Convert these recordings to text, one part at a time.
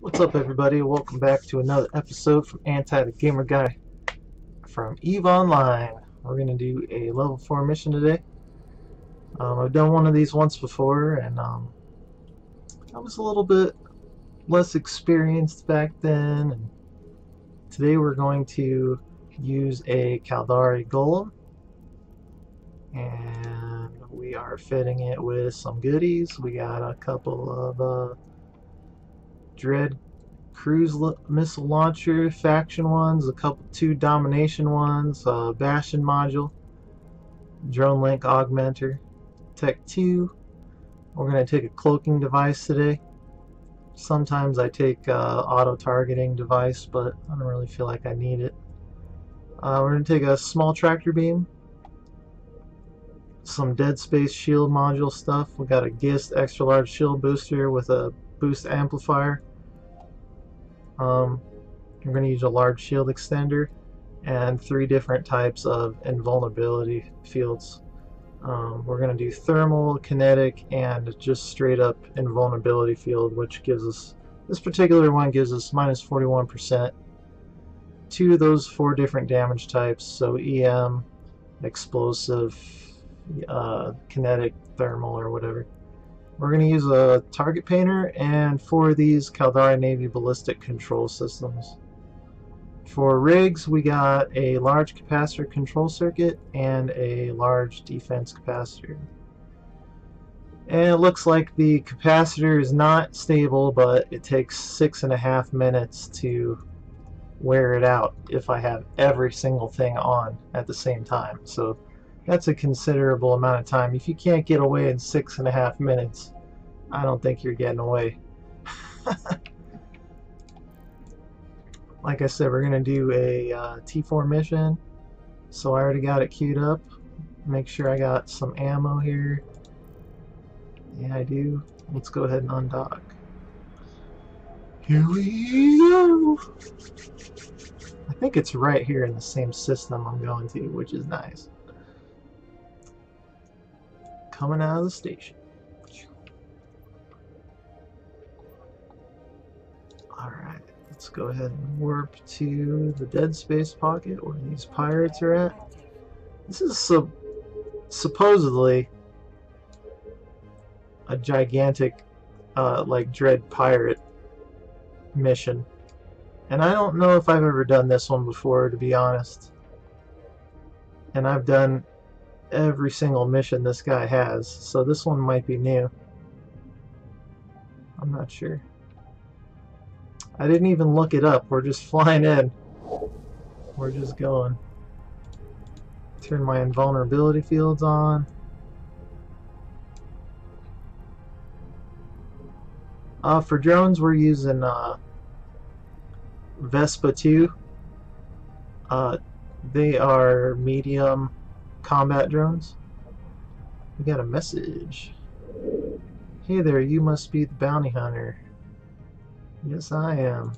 What's up, everybody? Welcome back to another episode from Anti the Gamer Guy from EVE Online. We're going to do a level 4 mission today. I've done one of these once before, and I was a little bit less experienced back then. And today we're going to use a Caldari Golem, and we are fitting it with some goodies. We got a couple of Dread cruise missile launcher faction ones, two domination ones, Bastion module, drone link augmenter, Tech 2. We're going to take a cloaking device today. Sometimes I take auto targeting device, but I don't really feel like I need it. We're going to take a small tractor beam, some dead space shield module stuff. We got a GIST extra large shield booster with a boost amplifier. We're going to use a large shield extender and 3 different types of invulnerability fields. We're going to do thermal, kinetic, and just straight up invulnerability field, which gives us, this particular one gives us minus 41% to those 4 different damage types, so EM, explosive, kinetic, thermal, or whatever. We're going to use a target painter and 4 of these Caldari Navy ballistic control systems. For rigs, we got a large capacitor control circuit and a large defense capacitor. And it looks like the capacitor is not stable, but it takes 6.5 minutes to wear it out if I have every single thing on at the same time. So that's a considerable amount of time. If you can't get away in 6.5 minutes, I don't think you're getting away. Like I said, we're going to do a T4 mission. So I already got it queued up. Make sure I got some ammo here. Yeah, I do. Let's go ahead and undock. Here we go! I think it's right here in the same system I'm going to, which is nice. Coming out of the station. Alright, let's go ahead and warp to the dead space pocket where these pirates are at. This is supposedly a gigantic like Dread pirate mission. And I don't know if I've ever done this one before, to be honest. And I've done every single mission this guy has, so this one might be new. I'm not sure. I didn't even look it up. We're just flying in. We're just going. Turn my invulnerability fields on. For drones, we're using Vespa 2. They are medium combat drones. We got a message. Hey there, you must be the bounty hunter. Yes, I am.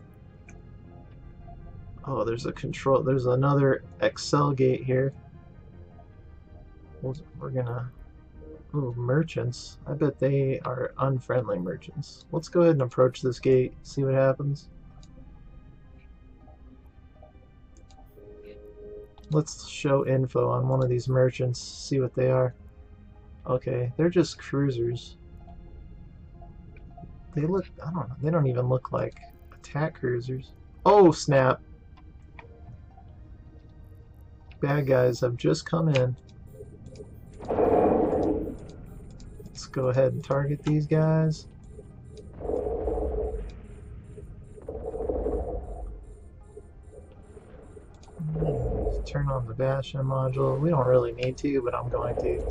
Oh, there's another Excel gate here. We're gonna... Ooh, merchants. I bet they are unfriendly merchants. Let's go ahead and approach this gate, see what happens. Let's show info on one of these merchants, see what they are. Okay, they're just cruisers. They look, I don't know, they don't even look like attack cruisers. Oh, snap! Bad guys have just come in. Let's go ahead and target these guys. Turn on the Bastion module. We don't really need to, but I'm going to.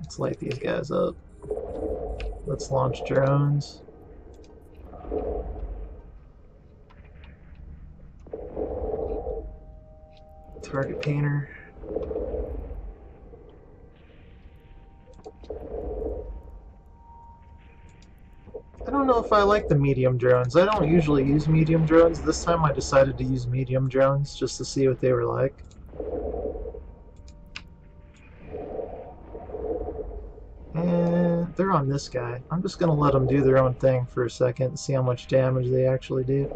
Let's light these guys up. Let's launch drones. Target painter. I don't know if I like the medium drones. I don't usually use medium drones. This time I decided to use medium drones just to see what they were like. And they're on this guy. I'm just gonna let them do their own thing for a second and see how much damage they actually do.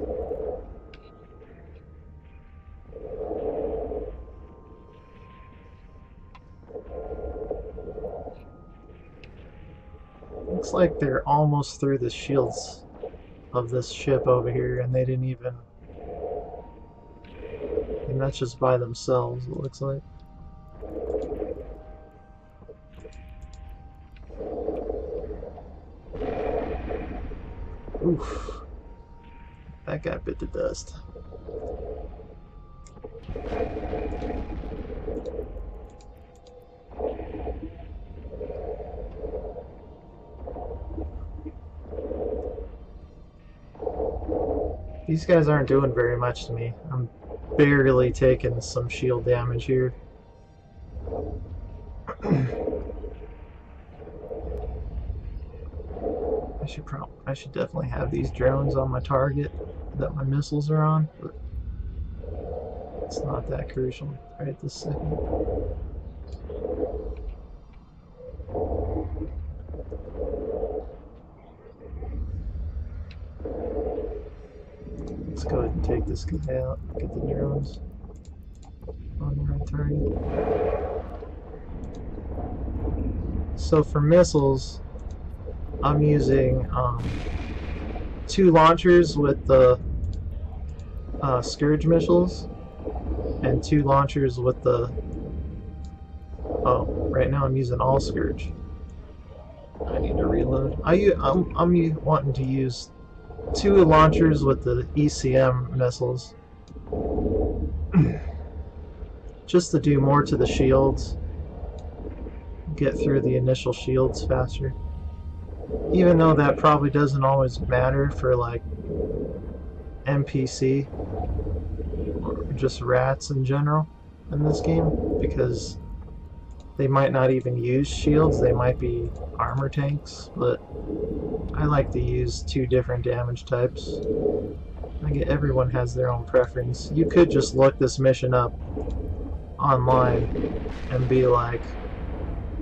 Looks like they're almost through the shields of this ship over here, and they didn't even... And that's just by themselves, it looks like. Oof. That guy bit the dust. These guys aren't doing very much to me. I'm barely taking some shield damage here. I should definitely have these drones on my target that my missiles are on, but it's not that crucial right this second. Let's go ahead and take this guy out, get the drones on the right target. So for missiles, I'm using 2 launchers with the Scourge missiles and 2 launchers with the... Oh, right now I'm using all Scourge. I need to reload. I'm wanting to use 2 launchers with the ECM missiles just to do more to the shields, get through the initial shields faster. Even though that probably doesn't always matter for like NPC or just rats in general in this game, because they might not even use shields, they might be armor tanks, but I like to use 2 different damage types. Everyone has their own preference. You could just look this mission up online and be like,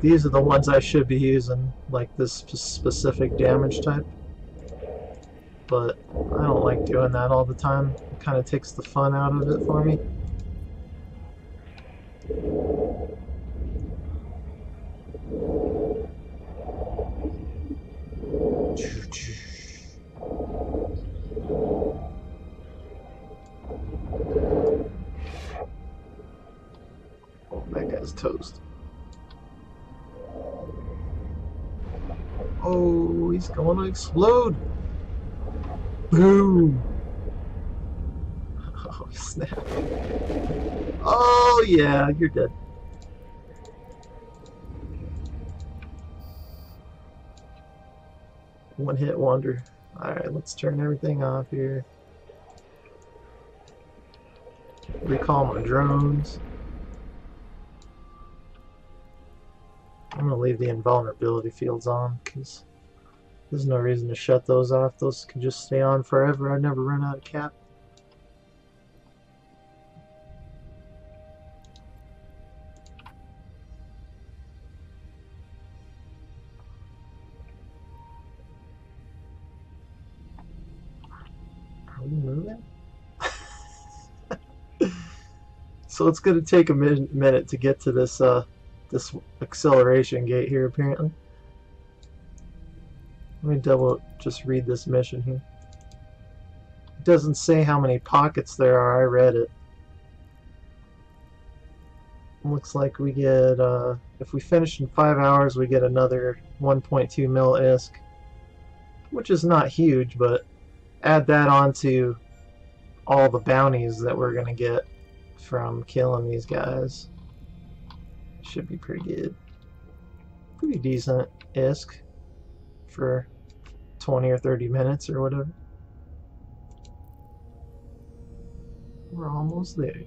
these are the ones I should be using, like this specific damage type. But I don't like doing that all the time. It kind of takes the fun out of it for me. Oh, that guy's toast. Oh, he's going to explode! Boom! Oh, snap. Oh, yeah, you're dead. One hit wonder. Alright, let's turn everything off here. Recall my drones. I'm going to leave the invulnerability fields on because there's no reason to shut those off. Those can just stay on forever. I never run out of cap. Are we moving? So it's going to take a minute to get to this this acceleration gate here, apparently. Let me just read this mission here. It doesn't say how many pockets there are. I read it. Looks like we get, if we finish in 5 hours, we get another 1.2 mil ISK, which is not huge, but add that on to all the bounties that we're going to get from killing these guys. Should be pretty good. Pretty decent ISK for 20 or 30 minutes or whatever. We're almost there.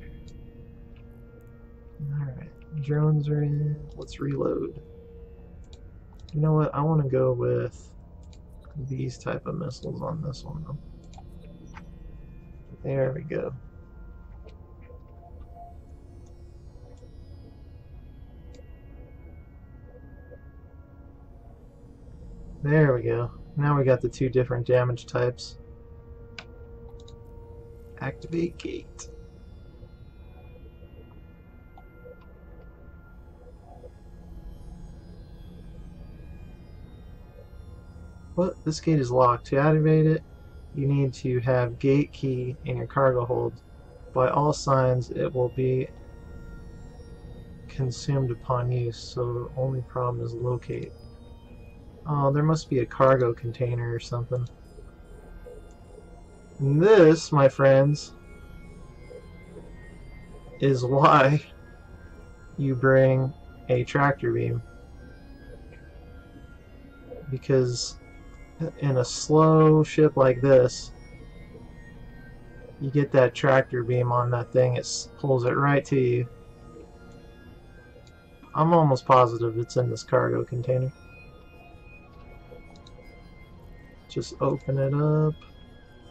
Alright, drones are in. Let's reload. You know what? I want to go with these type of missiles on this one though. There we go. There we go. Now we got the two different damage types. Activate gate. What? This gate is locked. To activate it, you need to have gate key in your cargo hold. By all signs, it will be consumed upon use, so the only problem is locate. Oh, there must be a cargo container or something. And this, my friends, is why you bring a tractor beam. Because in a slow ship like this, you get that tractor beam on that thing, it pulls it right to you. I'm almost positive it's in this cargo container. Just open it up.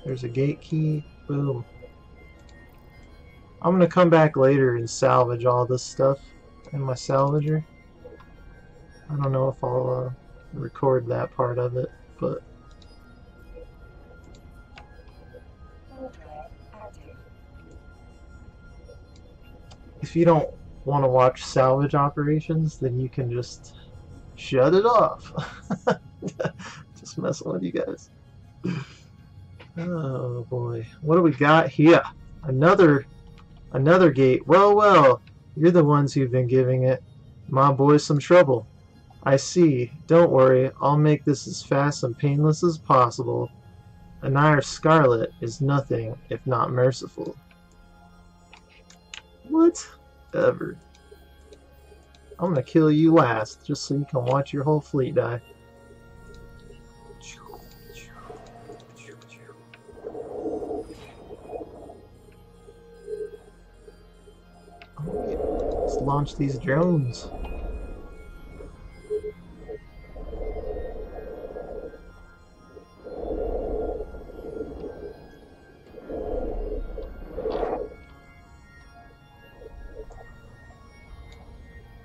There's a gate key. Boom. I'm gonna come back later and salvage all this stuff in my salvager. I don't know if I'll record that part of it, but if you don't want to watch salvage operations, then you can just shut it off. Just messing with you guys. Oh boy, what do we got here? Another gate. Well, you're the ones who've been giving it my boy some trouble. I see. Don't worry, I'll make this as fast and painless as possible. Anir Scarlet is nothing if not merciful. Whatever. I'm gonna kill you last, just so you can watch your whole fleet die. Let's launch these drones.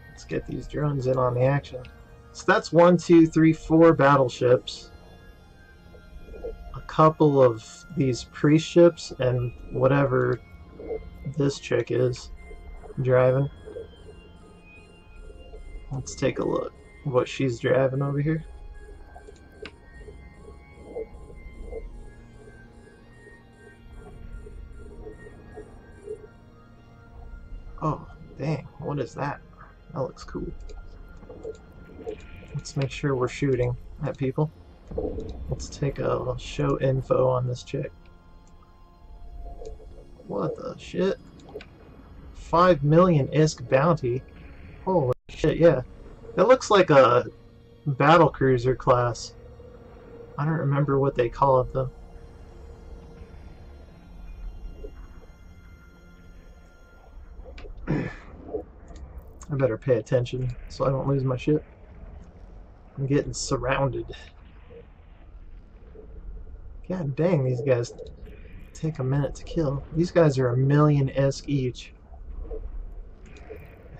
Let's get these drones in on the action. So that's 1, 2, 3, 4 battleships, a couple of these priest ships, and whatever this chick is driving. Let's take a look at what she's driving over here. Oh, dang, what is that? That looks cool. Let's make sure we're shooting at people. Let's take a show info on this chick. What the shit? 5 million ISK bounty. Holy shit, yeah. It looks like a battle cruiser class. I don't remember what they call it though. I better pay attention so I don't lose my ship. I'm getting surrounded. God dang, these guys take a minute to kill. These guys are 1 million ISK each.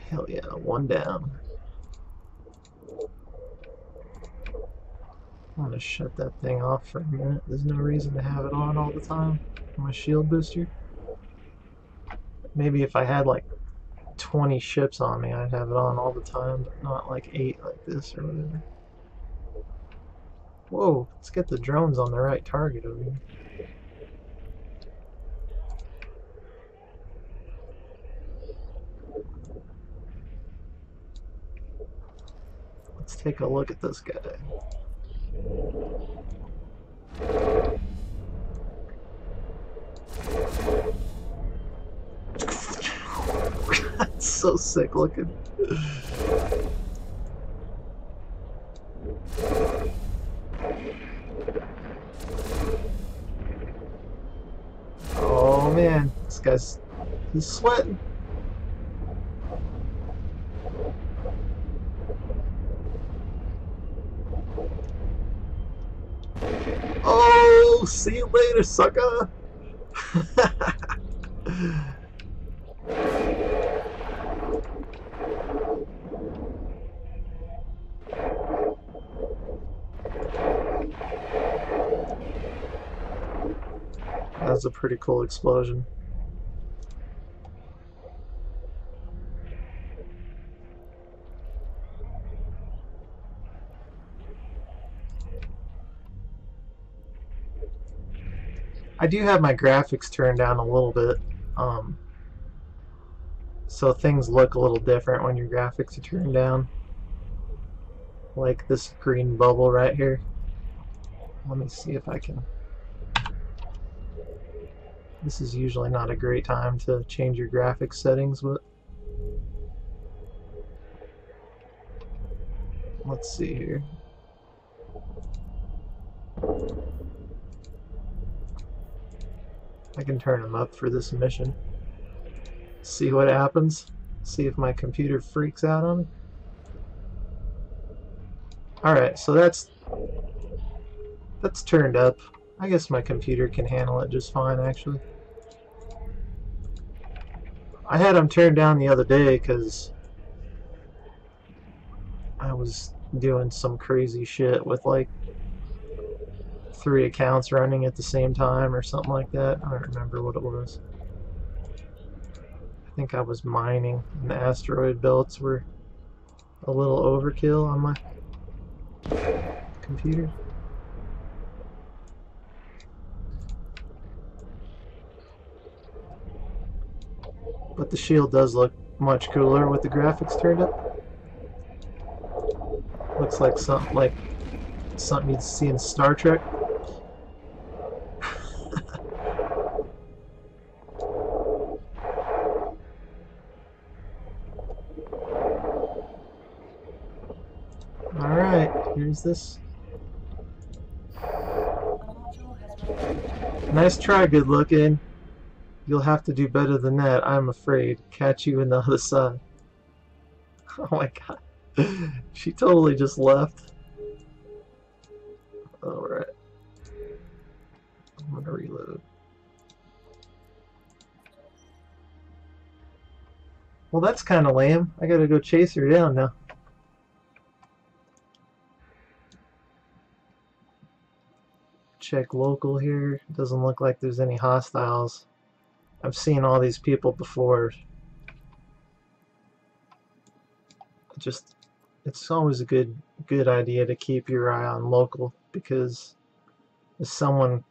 Hell yeah, one down. I'm gonna shut that thing off for a minute. There's no reason to have it on all the time. My shield booster. Maybe if I had like 20 ships on me, I'd have it on all the time, but not like 8 like this or whatever. Whoa, let's get the drones on the right target over here. Let's take a look at this guy. That's so sick looking. Oh man, this guy's, he's sweating. Oh, see you later, sucker. That's a pretty cool explosion. I do have my graphics turned down a little bit, so things look a little different when your graphics are turned down. Like this green bubble right here. Let me see if I can... This is usually not a great time to change your graphics settings, but... Let's see here. I can turn them up for this mission. See what happens. See if my computer freaks out on me. Alright, so that's turned up. I guess my computer can handle it just fine, actually. I had them turned down the other day because I was doing some crazy shit with like 3 accounts running at the same time or something like that. I don't remember what it was. I think I was mining and the asteroid belts were a little overkill on my computer. But the shield does look much cooler with the graphics turned up. Looks like something you'd see in Star Trek. Alright, here's this. Nice try, good looking. You'll have to do better than that, I'm afraid. Catch you in the other side. Oh my god. She totally just left. Alright. I'm gonna reload. Well, that's kind of lame. I gotta go chase her down now. Check local here. Doesn't look like there's any hostiles. I've seen all these people before. It's always a good idea to keep your eye on local, because if someone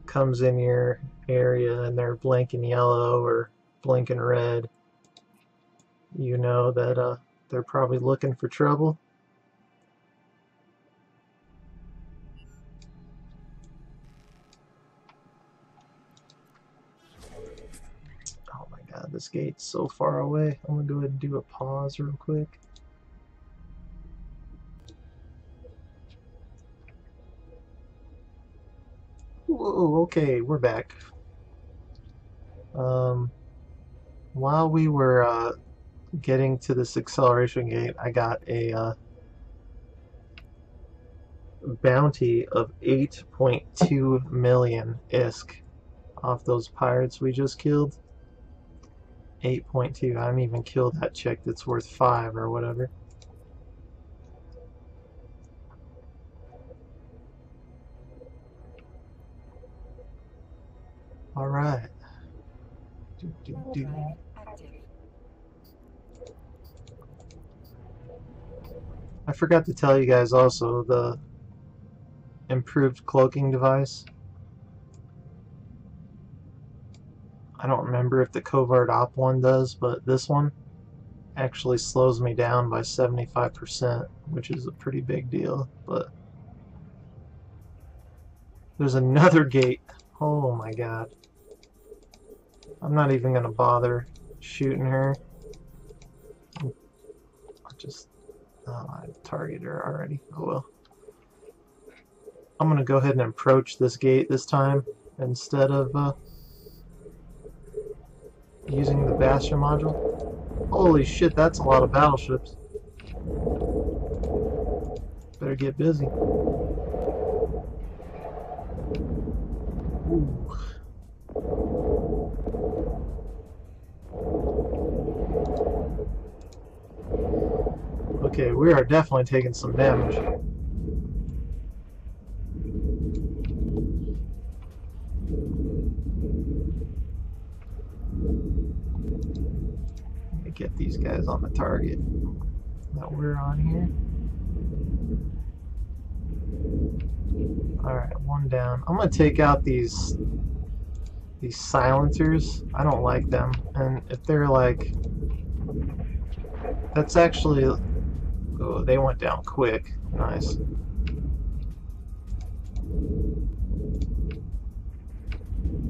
comes in your area and they're blinking yellow or blinking red, you know that they're probably looking for trouble. Oh my god, this gate's so far away. I'm gonna go ahead and do a pause real quick. Whoa, okay, we're back. While we were getting to this acceleration gate, I got a bounty of 8.2 million ISK off those pirates we just killed. 8.2. I haven't even killed that chick that's worth 5 or whatever. Alright. I forgot to tell you guys also the improved cloaking device. I don't remember if the Covert Op one does, but this one actually slows me down by 75%, which is a pretty big deal. But there's another gate. Oh my god. I'm not even gonna bother shooting her. I targeted her already. Oh well. I'm gonna go ahead and approach this gate this time instead of using the Bastion module. Holy shit, that's a lot of battleships. Better get busy. Ooh. Okay, we are definitely taking some damage. get these guys on the target that we're on here. Alright, one down. I'm gonna take out these silencers. I don't like them. And if they're like... That's actually... Oh, they went down quick. Nice.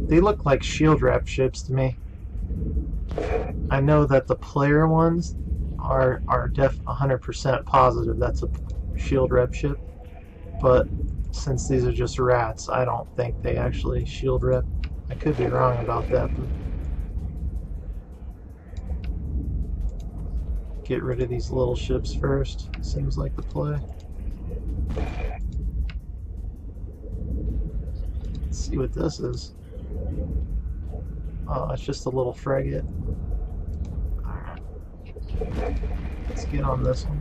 They look like shield rep ships to me. I know that the player ones are 100% positive that's a shield rep ship, but since these are just rats, I don't think they actually shield rep. I could be wrong about that, but get rid of these little ships first. Seems like the play. Let's see what this is. Oh, it's just a little frigate. Alright. Let's get on this one.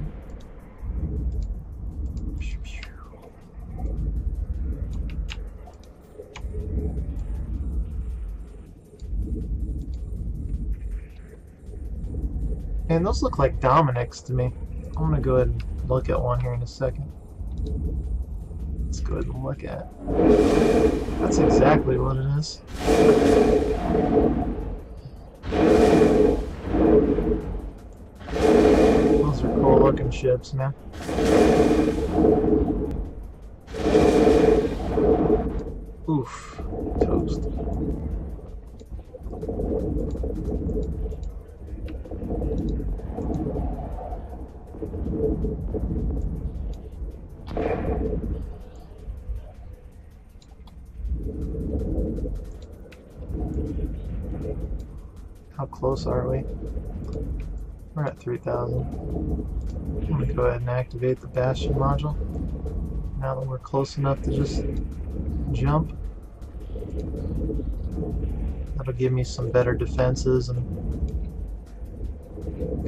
And those look like Dominics to me. I'm gonna go ahead and look at one here in a second. Let's go ahead and look at it. That's exactly what it is. Those are cool looking ships, man. Oof. Toast. How close are we? We're at 3,000. I'm going to go ahead and activate the Bastion module. Now that we're close enough to just jump. That'll give me some better defenses and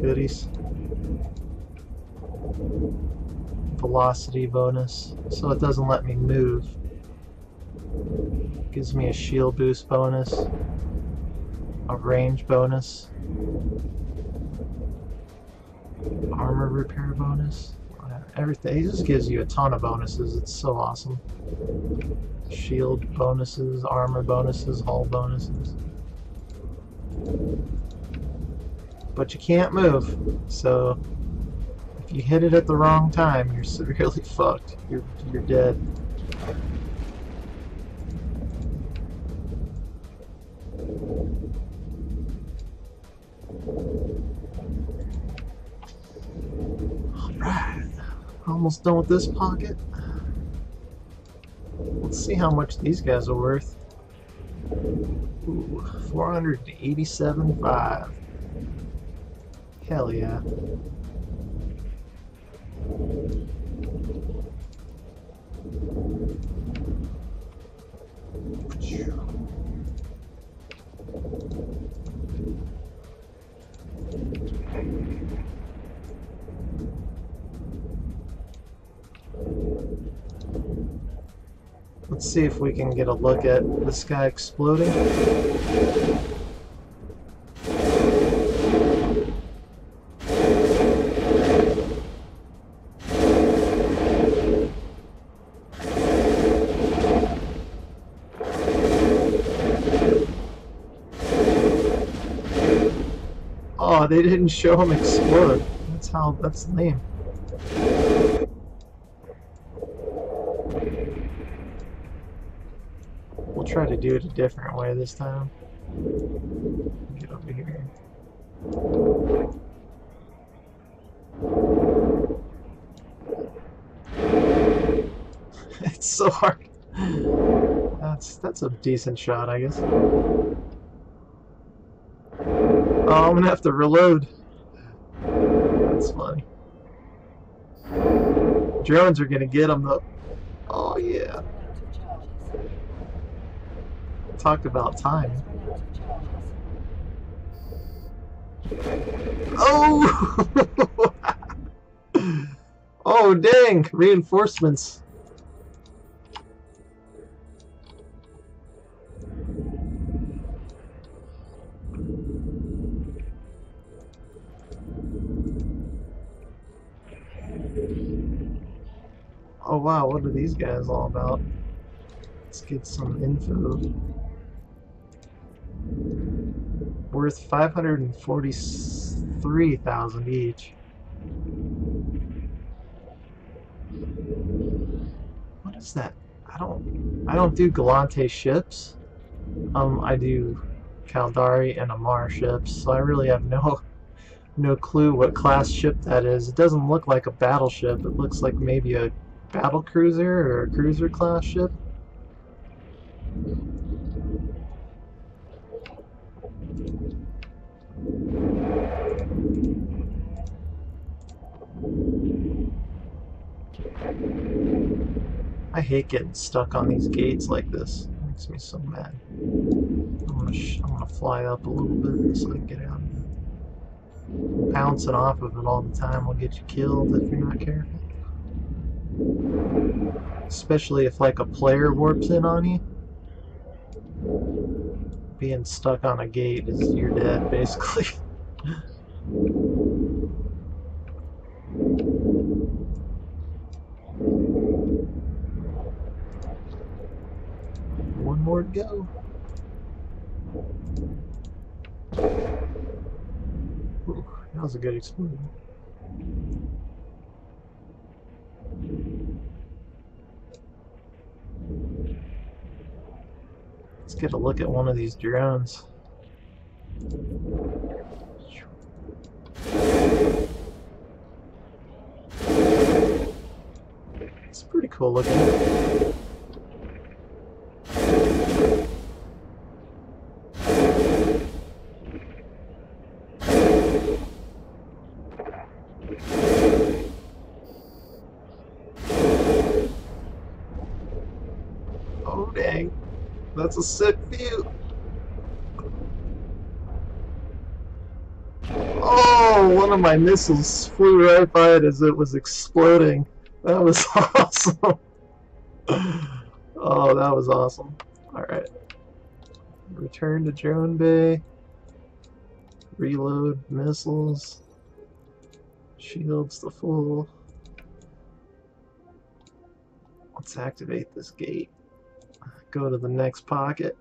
goodies. Velocity bonus, so it doesn't let me move. Gives me a shield boost bonus, a range bonus, armor repair bonus, everything. He just gives you a ton of bonuses. It's so awesome. Shield bonuses, armor bonuses, hull bonuses. But you can't move, so if you hit it at the wrong time, you're severely fucked. You're dead. Alright, almost done with this pocket. Let's see how much these guys are worth. Ooh, 487.5. Hell yeah. Let's see if we can get a look at this guy exploding. Oh, they didn't show him explode. That's lame. We'll try to do it a different way this time. Get over here. It's so hard. That's a decent shot, I guess. Oh, I'm gonna have to reload. That's funny. Drones are gonna get them though. Oh yeah. Talked about time. Oh! Oh dang! Reinforcements. wow, what are these guys all about? Let's get some info. Worth 543,000 each. What is that? I don't do Galante ships. I do Caldari and Amar ships, so I really have no clue what class ship that is. It doesn't look like a battleship. It looks like maybe a battle cruiser or a cruiser class ship. I hate getting stuck on these gates like this. It makes me so mad. I'm gonna fly up a little bit so I can get out of here. Bouncing off of it all the time will get you killed if you're not careful. Especially if like a player warps in on you. Being stuck on a gate is you're dead basically. One more to go. Ooh, that was a good explosion. Let's get a look at one of these drones. It's pretty cool looking. Oh dang, that's a sick view. Oh, one of my missiles flew right by it as it was exploding. That was awesome. Oh, that was awesome. Alright. Return to drone bay. Reload missiles. Shields to full. Let's activate this gate. Go to the next pocket.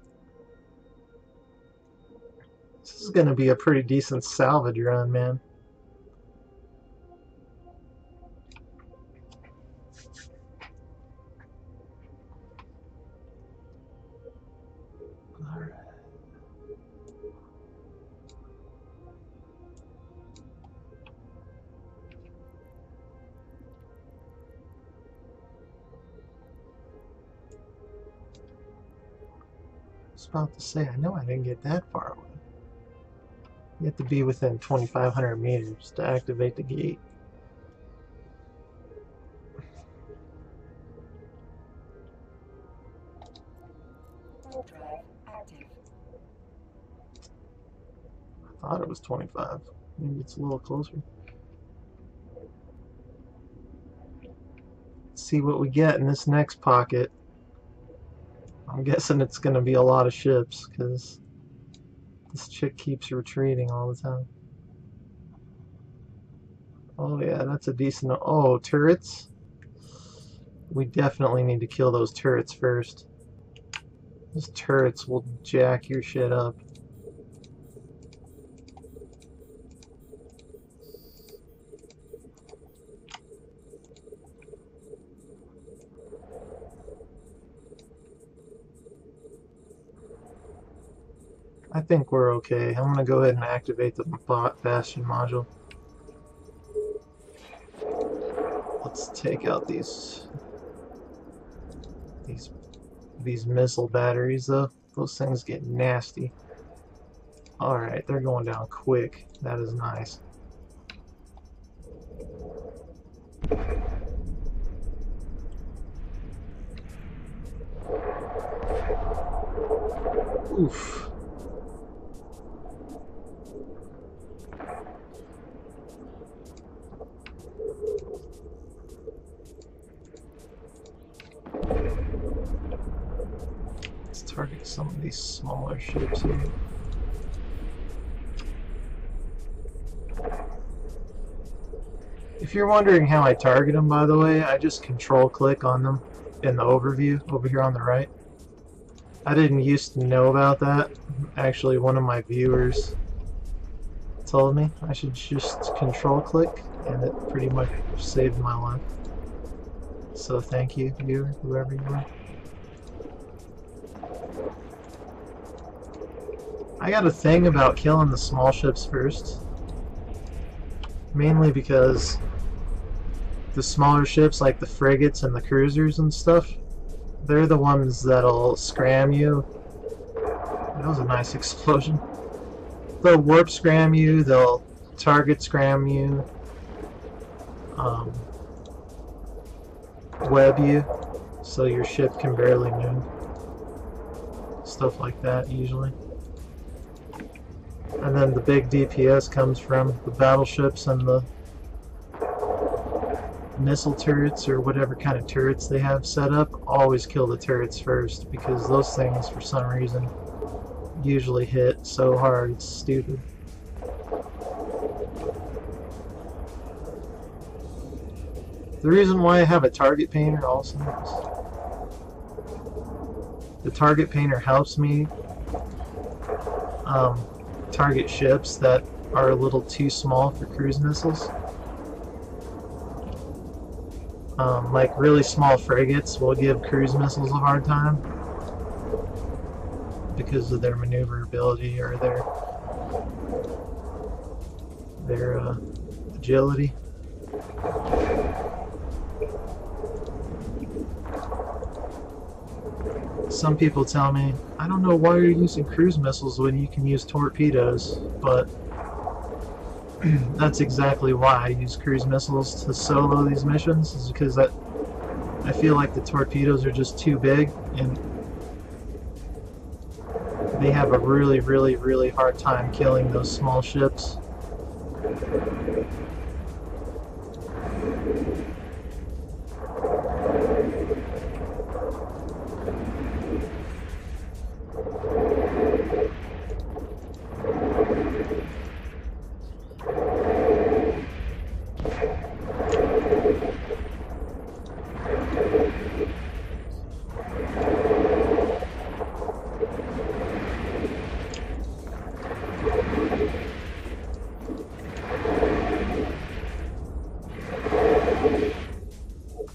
This is going to be a pretty decent salvage run, man. Alright. I was about to say, I know I didn't get that far away. You have to be within 2,500 meters to activate the gate. Drive active. I thought it was 25. Maybe it's a little closer. Let's see what we get in this next pocket. I'm guessing it's going to be a lot of ships because this chick keeps retreating all the time. Oh yeah, that's a decent... Oh, turrets? We definitely need to kill those turrets first. Those turrets will jack your shit up. I think we're okay. I'm gonna go ahead and activate the Bastion module. Let's take out these missile batteries though. Those things get nasty. Alright, they're going down quick. That is nice. Oof. Let's target some of these smaller ships here. If you're wondering how I target them, by the way, I just control click on them in the overview over here on the right. I didn't used to know about that. Actually, one of my viewers told me I should just control click, and it pretty much saved my life. So thank you, viewer, whoever you are. I got a thing about killing the small ships first. Mainly because the smaller ships, like the frigates and the cruisers and stuff, they're the ones that'll scram you. That was a nice explosion. They'll warp scram you, they'll target scram you, web you, so your ship can barely move. Stuff like that, usually. And then the big DPS comes from the battleships and the missile turrets, or whatever kind of turrets they have set up. Always kill the turrets first, because those things, for some reason, usually hit so hard it's stupid. The reason why I have a target painter also is the target painter helps me target ships that are a little too small for cruise missiles. Like really small frigates will give cruise missiles a hard time because of their maneuverability or their agility. Some people tell me, I don't know why you're using cruise missiles when you can use torpedoes, but that's exactly why I use cruise missiles to solo these missions, is because I feel like the torpedoes are just too big and they have a really, really, really hard time killing those small ships.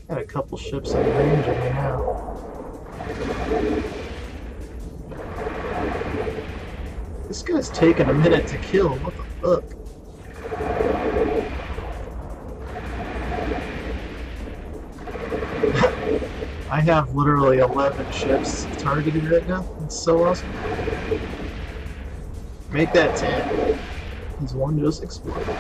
Got a couple ships in range of me now. This guy's taking a minute to kill. What the fuck? I have literally 11 ships targeted right now. It's so awesome. Make that 10. He's one just exploded.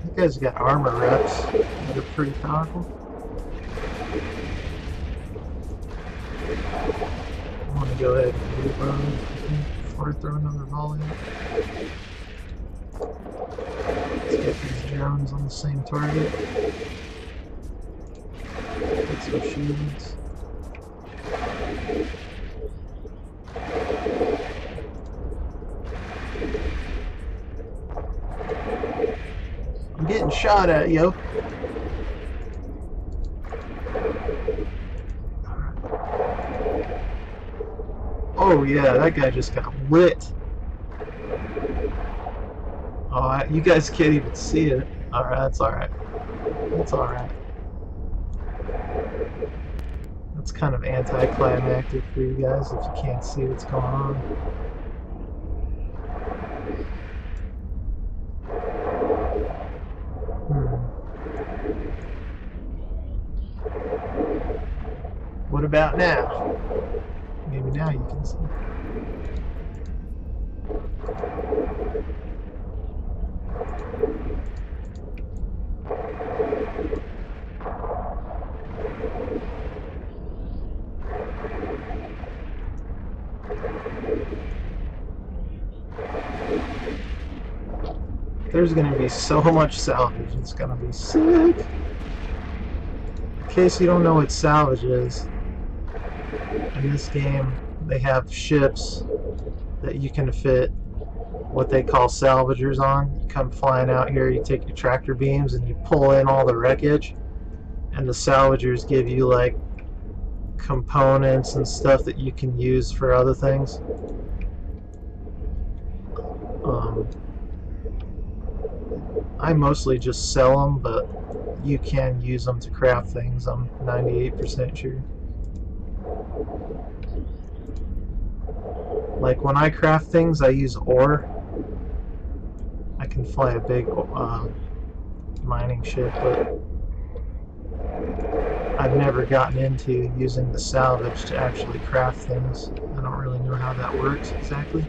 You guys got armor reps that are pretty powerful. I want to go ahead and move on before I throw another volley. Let's get these drones on the same target. Get some shields. I'm getting shot at, yo. Oh yeah, that guy just got lit. Oh, you guys can't even see it. Alright, that's alright. That's alright. That's kind of anticlimactic for you guys if you can't see what's going on. What about now? Maybe now you can see. There's gonna be so much salvage, it's gonna be sick. In case you don't know what salvage is, in this game they have ships that you can fit what they call salvagers on. You come flying out here, you take your tractor beams and you pull in all the wreckage, and the salvagers give you like components and stuff that you can use for other things. I mostly just sell them, but you can use them to craft things, I'm 98% sure. Like when I craft things, I use ore. I can fly a big mining ship, but I've never gotten into using the salvage to actually craft things. I don't really know how that works exactly.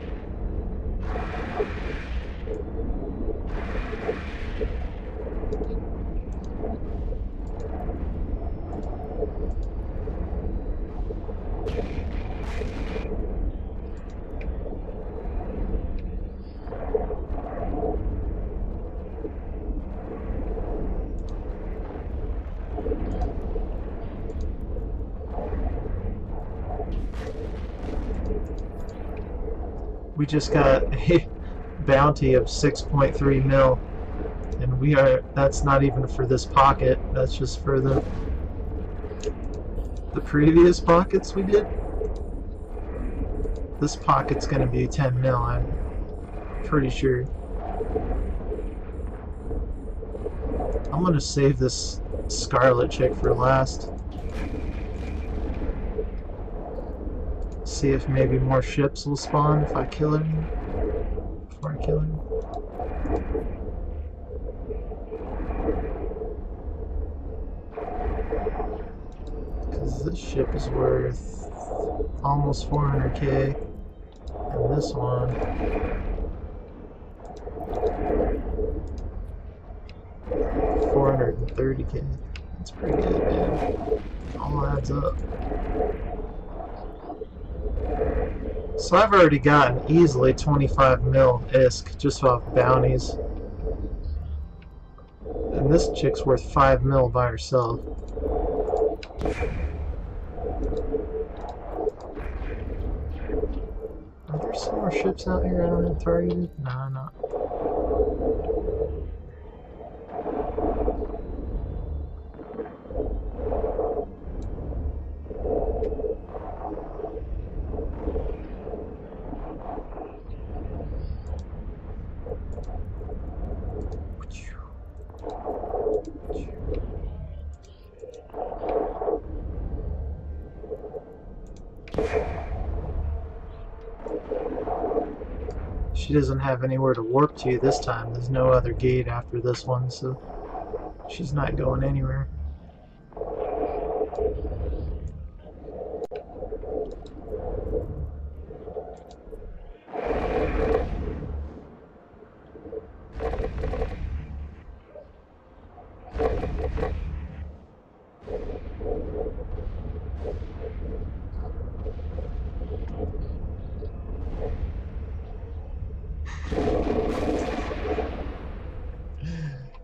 We just got a bounty of 6.3 mil, and that's not even for this pocket, that's just for the previous pockets we did. This pocket's gonna be 10 mil, I'm pretty sure. I'm gonna save this Scarlet chick for last. See if maybe more ships will spawn if I kill him. Before I kill him. Because this ship is worth almost 400k. And this one 430k. That's pretty good, man. All adds up. So I've already gotten easily 25 mil ISK just off bounties. And this chick's worth 5 mil by herself. Are there some more ships out here I don't have targeted? Nah, not. She doesn't have anywhere to warp to this time. There's no other gate after this one, so she's not going anywhere.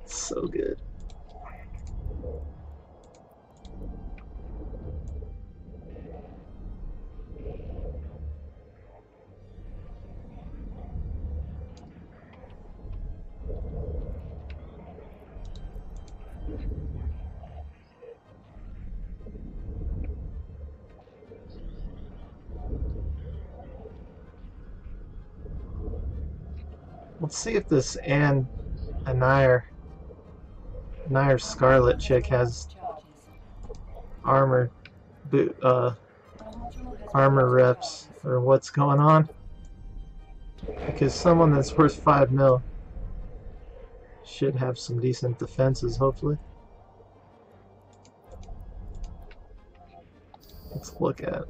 So good. Let's see if this Nair Scarlet chick has armor reps, or what's going on. Because someone that's worth 5 mil should have some decent defenses, hopefully. Let's look at it.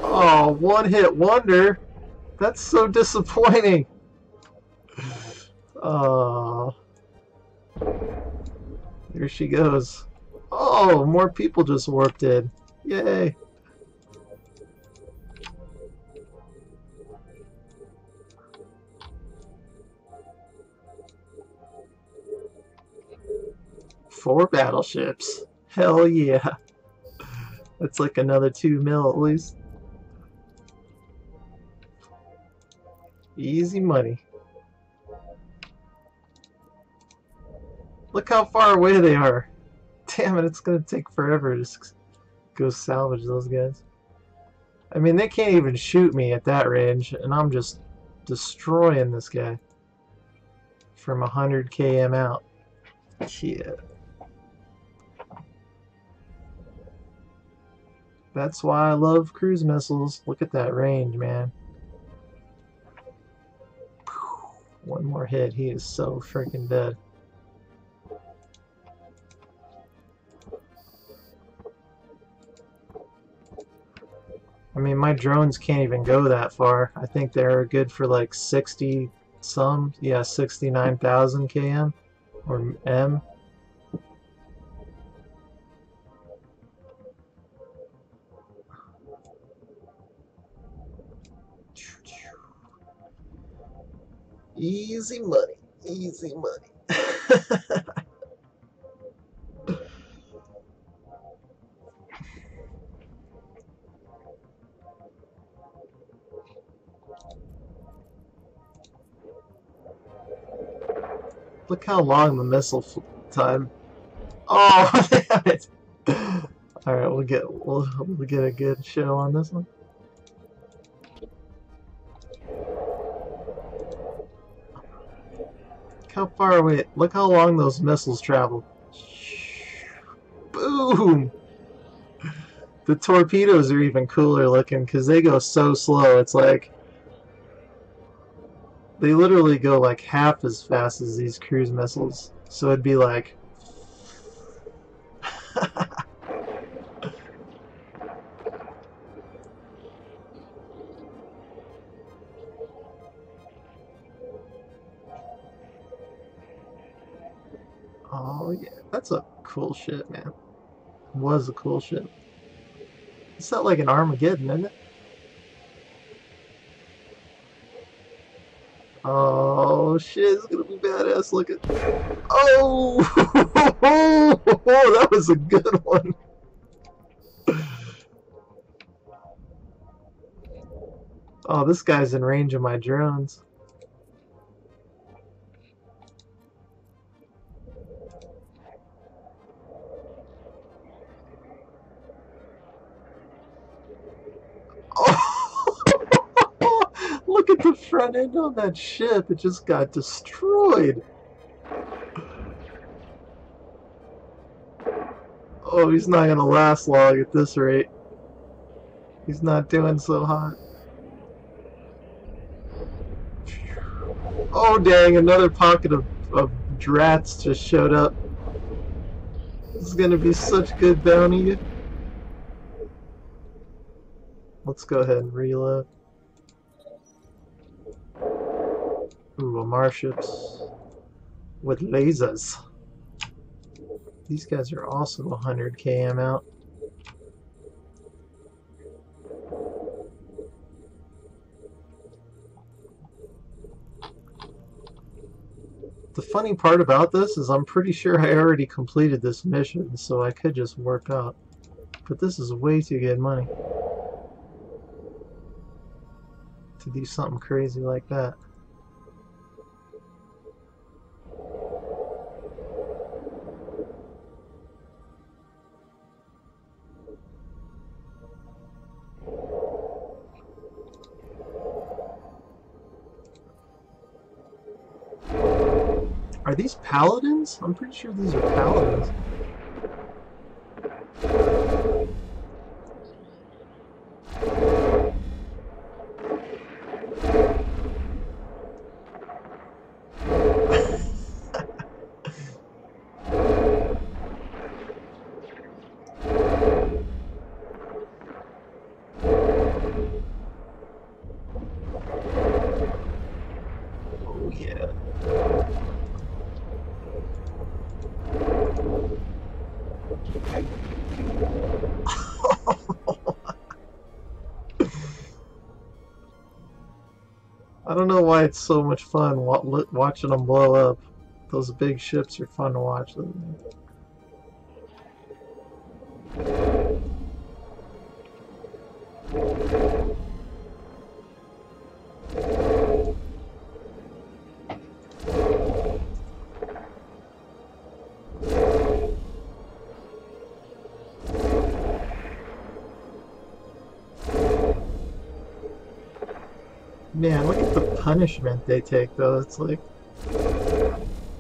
Oh, one hit wonder! That's so disappointing! Oh, here she goes. Oh, more people just warped in. Yay. Four battleships. Hell yeah. That's like another 2 mil at least. Easy money. Look how far away they are. Damn it, it's gonna take forever to just go salvage those guys. I mean, they can't even shoot me at that range, and I'm just destroying this guy from 100 km out. Yeah. That's why I love cruise missiles. Look at that range, man. One more hit, he is so freaking dead. I mean, my drones can't even go that far. I think they're good for like 60 some, yeah, 69,000 km or M. Easy money, easy money. Look how long the missile time. Oh, damn it! All right, we'll get a good show on this one. Look how far away. Look how long those missiles travel. Boom! The torpedoes are even cooler looking because they go so slow. It's like they literally go like half as fast as these cruise missiles. So it'd be like oh yeah, that's a cool ship, man. Was a cool ship. It's not like an Armageddon, isn't it? Oh shit, it's gonna be badass looking. Oh, that was a good one. Oh, this guy's in range of my drones. Oh, look at the front end on that ship. It just got destroyed. Oh, he's not gonna last long at this rate. He's not doing so hot. Oh dang, another pocket of drats just showed up. This is gonna be such good bounty. Let's go ahead and reload. Ooh, Amar ships with lasers. These guys are also 100 km out. The funny part about this is I'm pretty sure I already completed this mission, so I could just work out. But this is way too good money to do something crazy like that. Are these paladins? I'm pretty sure these are paladins. Oh yeah. I don't know why it's so much fun watching them blow up. Those big ships are fun to watch. Man, look at the punishment they take, though. It's like,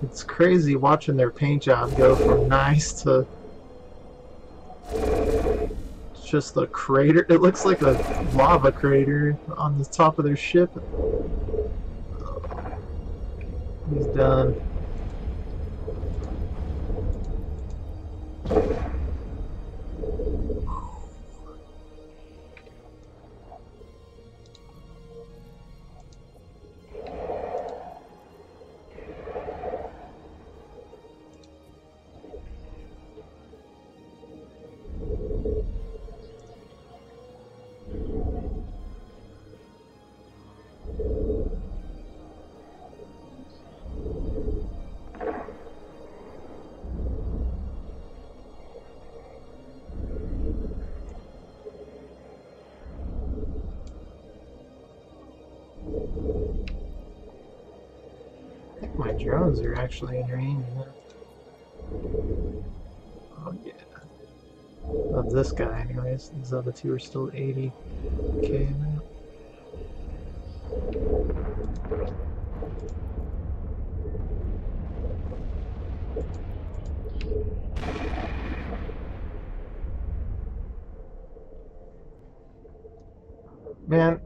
it's crazy watching their paint job go from nice to just a crater. It looks like a lava crater on the top of their ship. He's done. I think my drones are actually in range now. Oh yeah. Of this guy anyways. These other two are still 80k now. Man,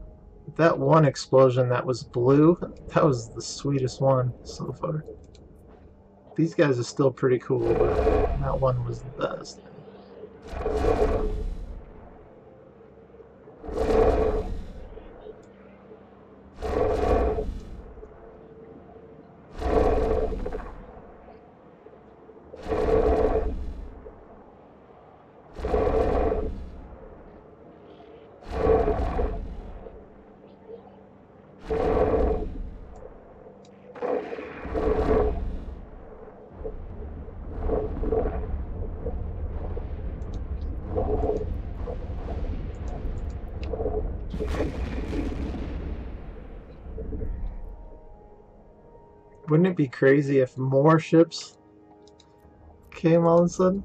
that one explosion that was blue, that was the sweetest one so far. These guys are still pretty cool, but that one was the best. Wouldn't it be crazy if more ships came all of a sudden?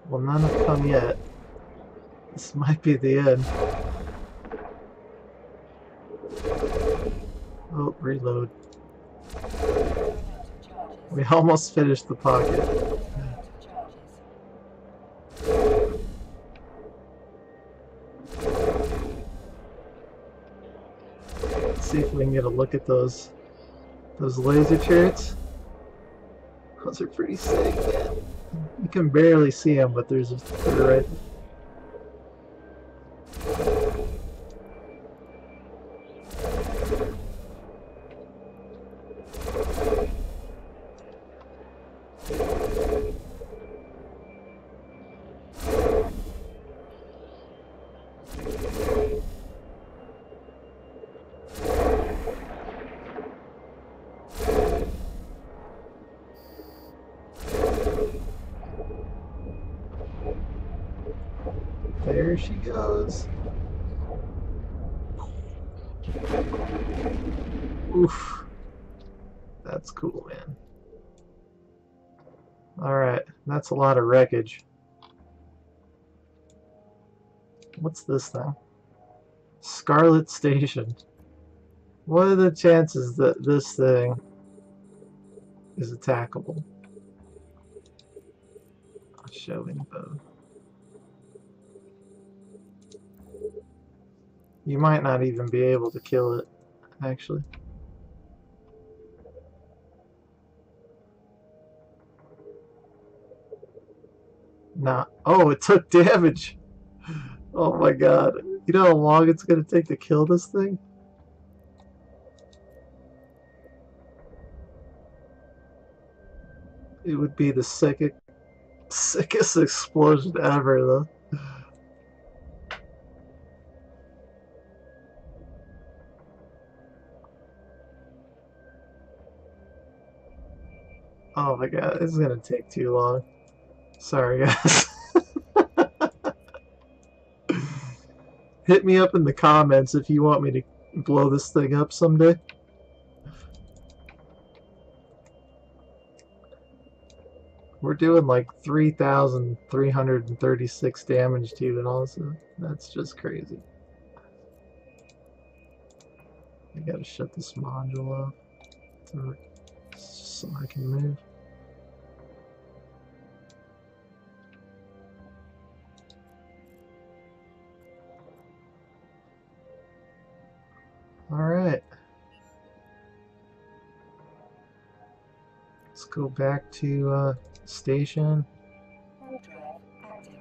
Well, none have come yet. This might be the end. Oh, reload. We almost finished the pocket. Let's see if we can get a look at those laser turrets. Those are pretty sick, man. You can barely see them, but they're right. There she goes. Oof. That's cool, man. Alright, that's a lot of wreckage. What's this thing? Scarlet Station. What are the chances that this thing is attackable? Showing both. You might not even be able to kill it, actually. Nah. Oh, it took damage! Oh my god. You know how long it's gonna take to kill this thing? It would be the sickest explosion ever, though. Oh my god, this is gonna take too long. Sorry, guys. Hit me up in the comments if you want me to blow this thing up someday. We're doing like 3,336 damage to it also. That's just crazy. I gotta shut this module off so I can move. Alright. Let's go back to station. Warp drive active.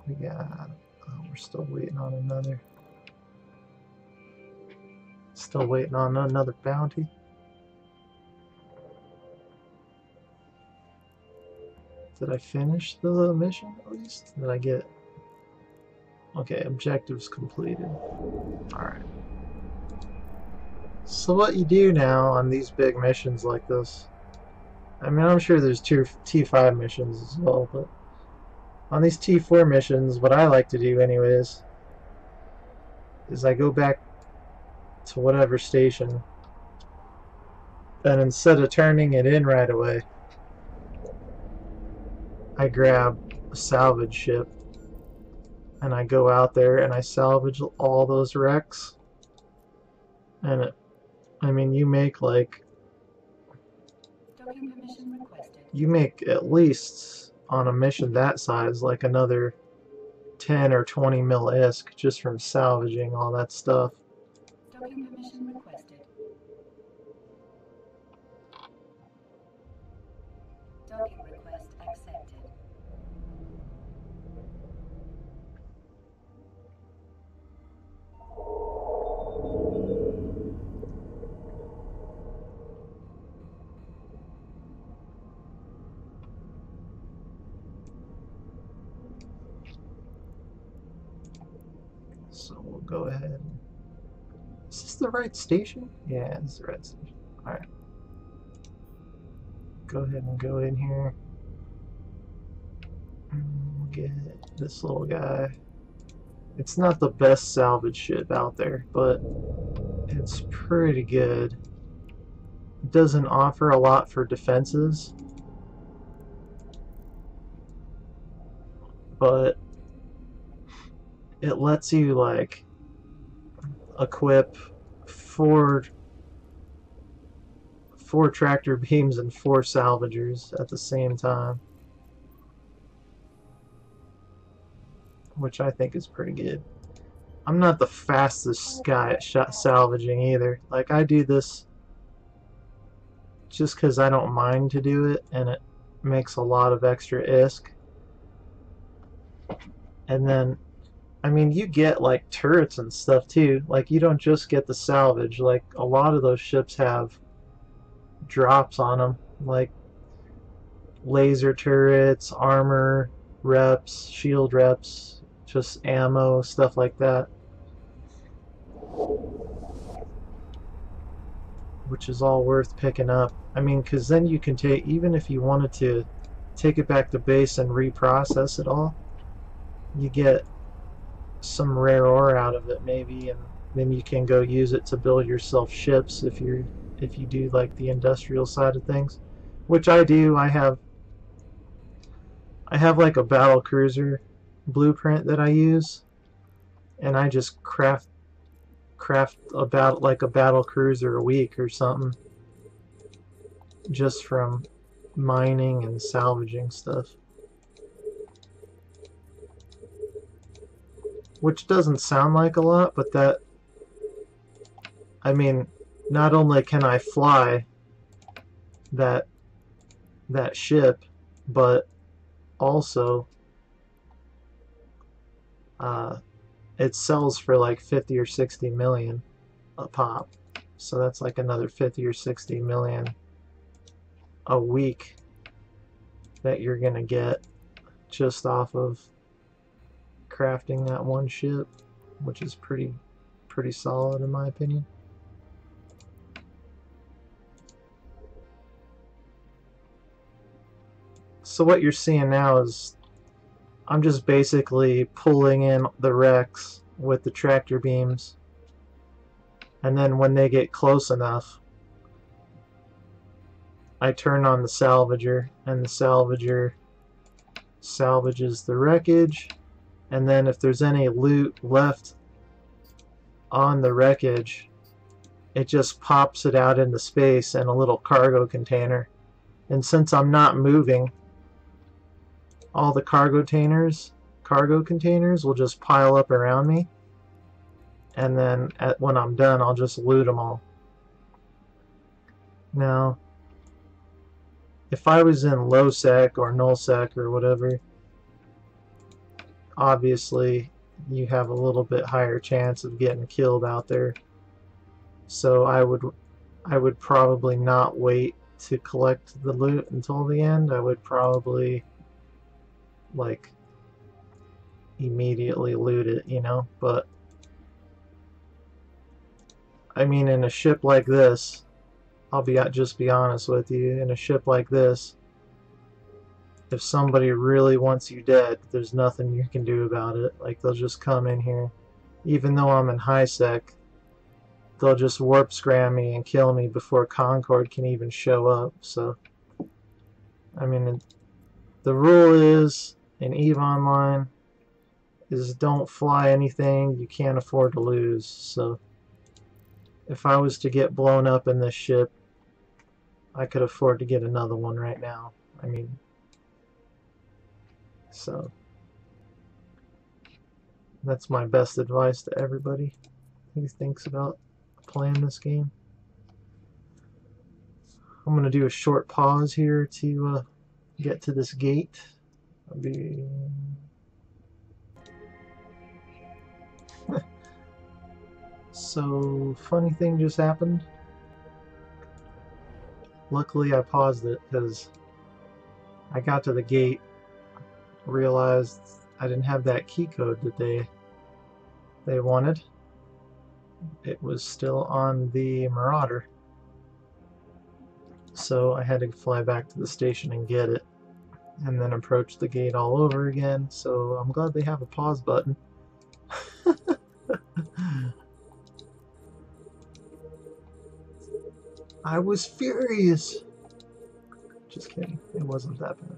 We got... Oh, we're still waiting on another... Still waiting on another bounty. Did I finish the mission at least? Did I get... Okay, objectives completed. Alright. So what you do now on these big missions like this, I mean, I'm sure there's T5 missions as well, but on these T4 missions, what I like to do anyways, is I go back to whatever station, and instead of turning it in right away, I grab a salvage ship, and I go out there and I salvage all those wrecks, and it, I mean, you make like, Docking permission requested. you make at least on a mission that size like another 10 or 20 mil ISK just from salvaging all that stuff. Docking permission requested. Docking request accepted. So we'll go ahead. Is this the right station? Yeah, this is the right station. Alright. Go ahead and go in here. We'll get this little guy. It's not the best salvage ship out there, but it's pretty good. It doesn't offer a lot for defenses, but it lets you like equip four tractor beams and 4 salvagers at the same time, which I think is pretty good. I'm not the fastest guy at salvaging either. Like, I do this just because I don't mind to do it, and it makes a lot of extra ISK. And then, I mean, you get like turrets and stuff too. Like, you don't just get the salvage. Like, a lot of those ships have drops on them, like laser turrets, armor reps, shield reps, just ammo, stuff like that, which is all worth picking up. I mean, because then you can take, even if you wanted to take it back to base and reprocess it all, you get some rare ore out of it maybe, and then you can go use it to build yourself ships if you do like the industrial side of things, which I do. I have like a battle cruiser blueprint that I use, and I just craft about like a battle cruiser a week or something, just from mining and salvaging stuff, which doesn't sound like a lot, but that, I mean, not only can I fly that ship, but also it sells for like 50 or 60 million a pop. So that's like another 50 or 60 million a week that you're gonna get just off of crafting that one ship, which is pretty solid in my opinion. So what you're seeing now is I'm just basically pulling in the wrecks with the tractor beams, and then when they get close enough, I turn on the salvager, and the salvager salvages the wreckage, and then if there's any loot left on the wreckage, it just pops it out into space in a little cargo container. And since I'm not moving, all the cargo containers will just pile up around me, and then when I'm done, I'll just loot them all. Now, if I was in low sec or null sec or whatever, obviously you have a little bit higher chance of getting killed out there. So I would probably not wait to collect the loot until the end. I would probably like immediately loot it, you know. But I mean, in a ship like this, just be honest with you, in a ship like this, if somebody really wants you dead, there's nothing you can do about it. Like, they'll just come in here. Even though I'm in high sec, they'll just warp scram me and kill me before Concord can even show up. So, I mean, the rule is in EVE Online is don't fly anything you can't afford to lose. So, if I was to get blown up in this ship, I could afford to get another one right now. I mean, so that's my best advice to everybody who thinks about playing this game. I'm going to do a short pause here to get to this gate. So, funny thing just happened. Luckily I paused it because I got to the gate, realized I didn't have that key code that they wanted. It was still on the Marauder. So I had to fly back to the station and get it, and then approach the gate all over again. So I'm glad they have a pause button. I was furious. Just kidding. It wasn't that bad.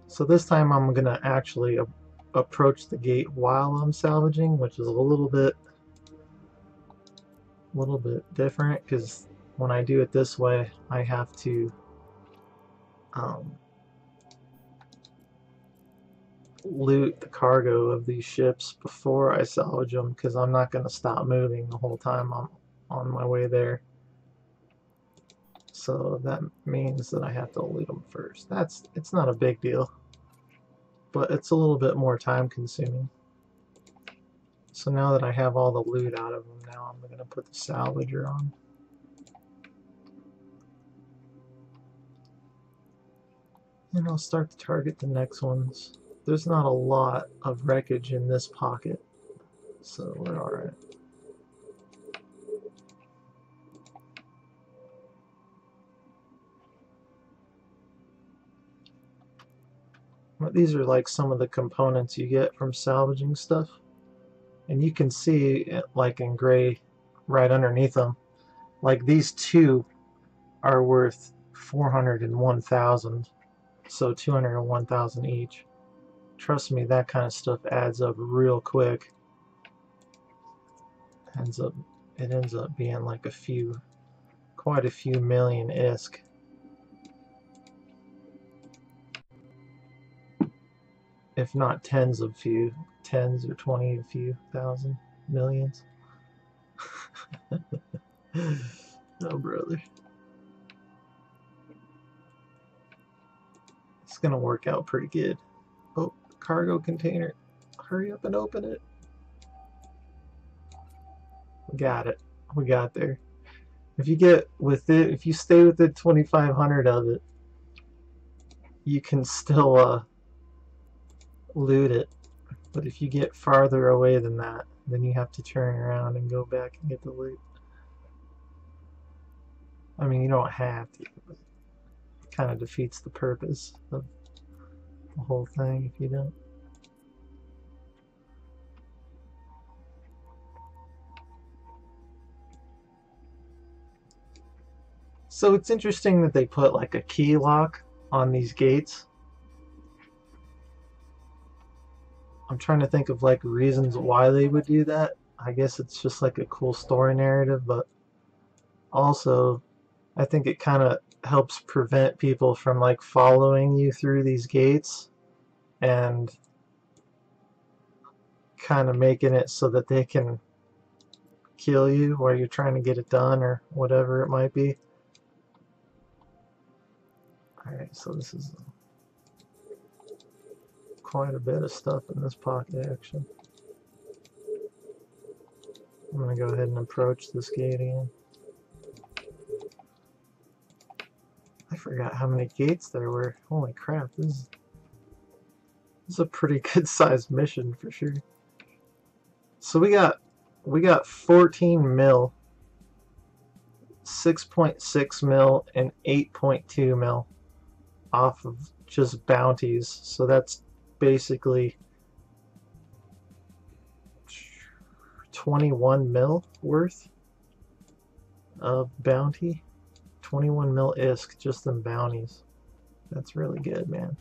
So this time I'm going to actually approach the gate while I'm salvaging, which is a little bit different, because when I do it this way, I have to loot the cargo of these ships before I salvage them, because I'm not going to stop moving the whole time I'm on my way there. So that means that I have to loot them first. It's not a big deal, but it's a little bit more time consuming. So now that I have all the loot out of them, now I'm going to put the salvager on. And I'll start to target the next ones. There's not a lot of wreckage in this pocket, so we're alright. But these are like some of the components you get from salvaging stuff. And you can see it like in gray right underneath them. Like these two are worth 401,000, so 201,000 each. Trust me, that kind of stuff adds up real quick. It ends up being like quite a few million ISK. If not tens or 20 a few thousand millions. Oh, brother. It's gonna work out pretty good. Oh, cargo container. Hurry up and open it. We got it. We got there. If you get with it, if you stay within 2,500 of it, you can still loot it. But if you get farther away than that, then you have to turn around and go back and get the loot. I mean, you don't have to, but it kind of defeats the purpose of the whole thing if you don't. So it's interesting that they put like a key lock on these gates. I'm trying to think of like reasons why they would do that. I guess it's just like a cool story narrative, but also I think it kind of helps prevent people from like following you through these gates and kind of making it so that they can kill you while you're trying to get it done or whatever it might be. Alright, so this is quite a bit of stuff in this pocket actually. I'm going to go ahead and approach this gate again. I forgot how many gates there were. Holy crap, this is a pretty good sized mission for sure. So we got 14 mil, 6.6 mil, and 8.2 mil off of just bounties. So that's basically 21 mil worth of bounty. 21 mil ISK just in bounties. That's really good, man.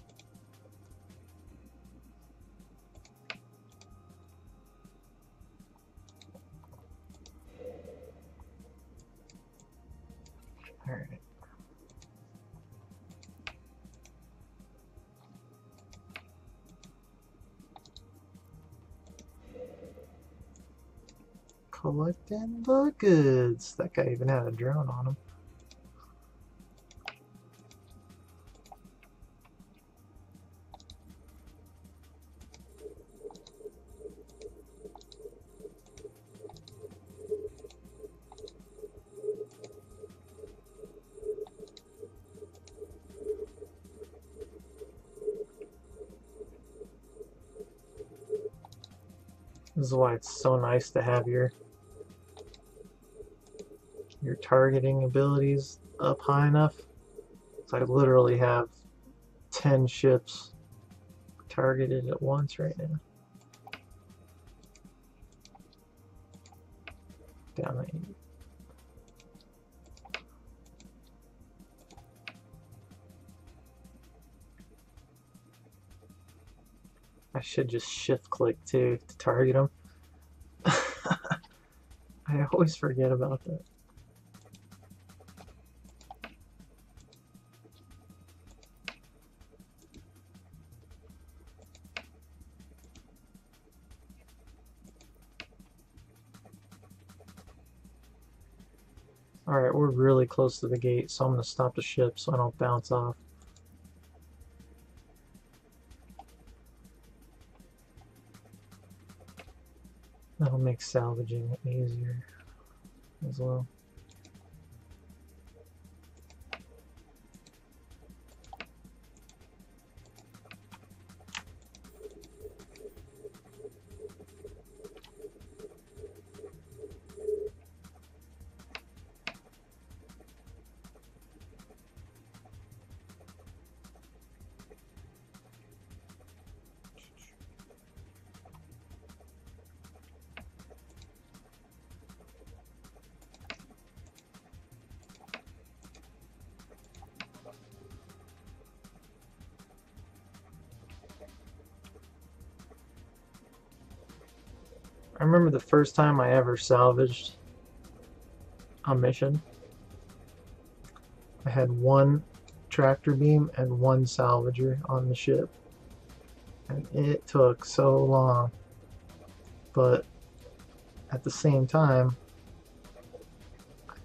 Alright. Collecting the goods. That guy even had a drone on him. This is why it's so nice to have your targeting abilities up high enough. So I literally have 10 ships targeted at once right now. Down to 8. I should just shift click too to target them. I always forget about that. Alright, we're really close to the gate, so I'm going to stop the ship so I don't bounce off. That'll make salvaging easier as well. I remember the first time I ever salvaged a mission. I had one tractor beam and one salvager on the ship. And it took so long. But at the same time,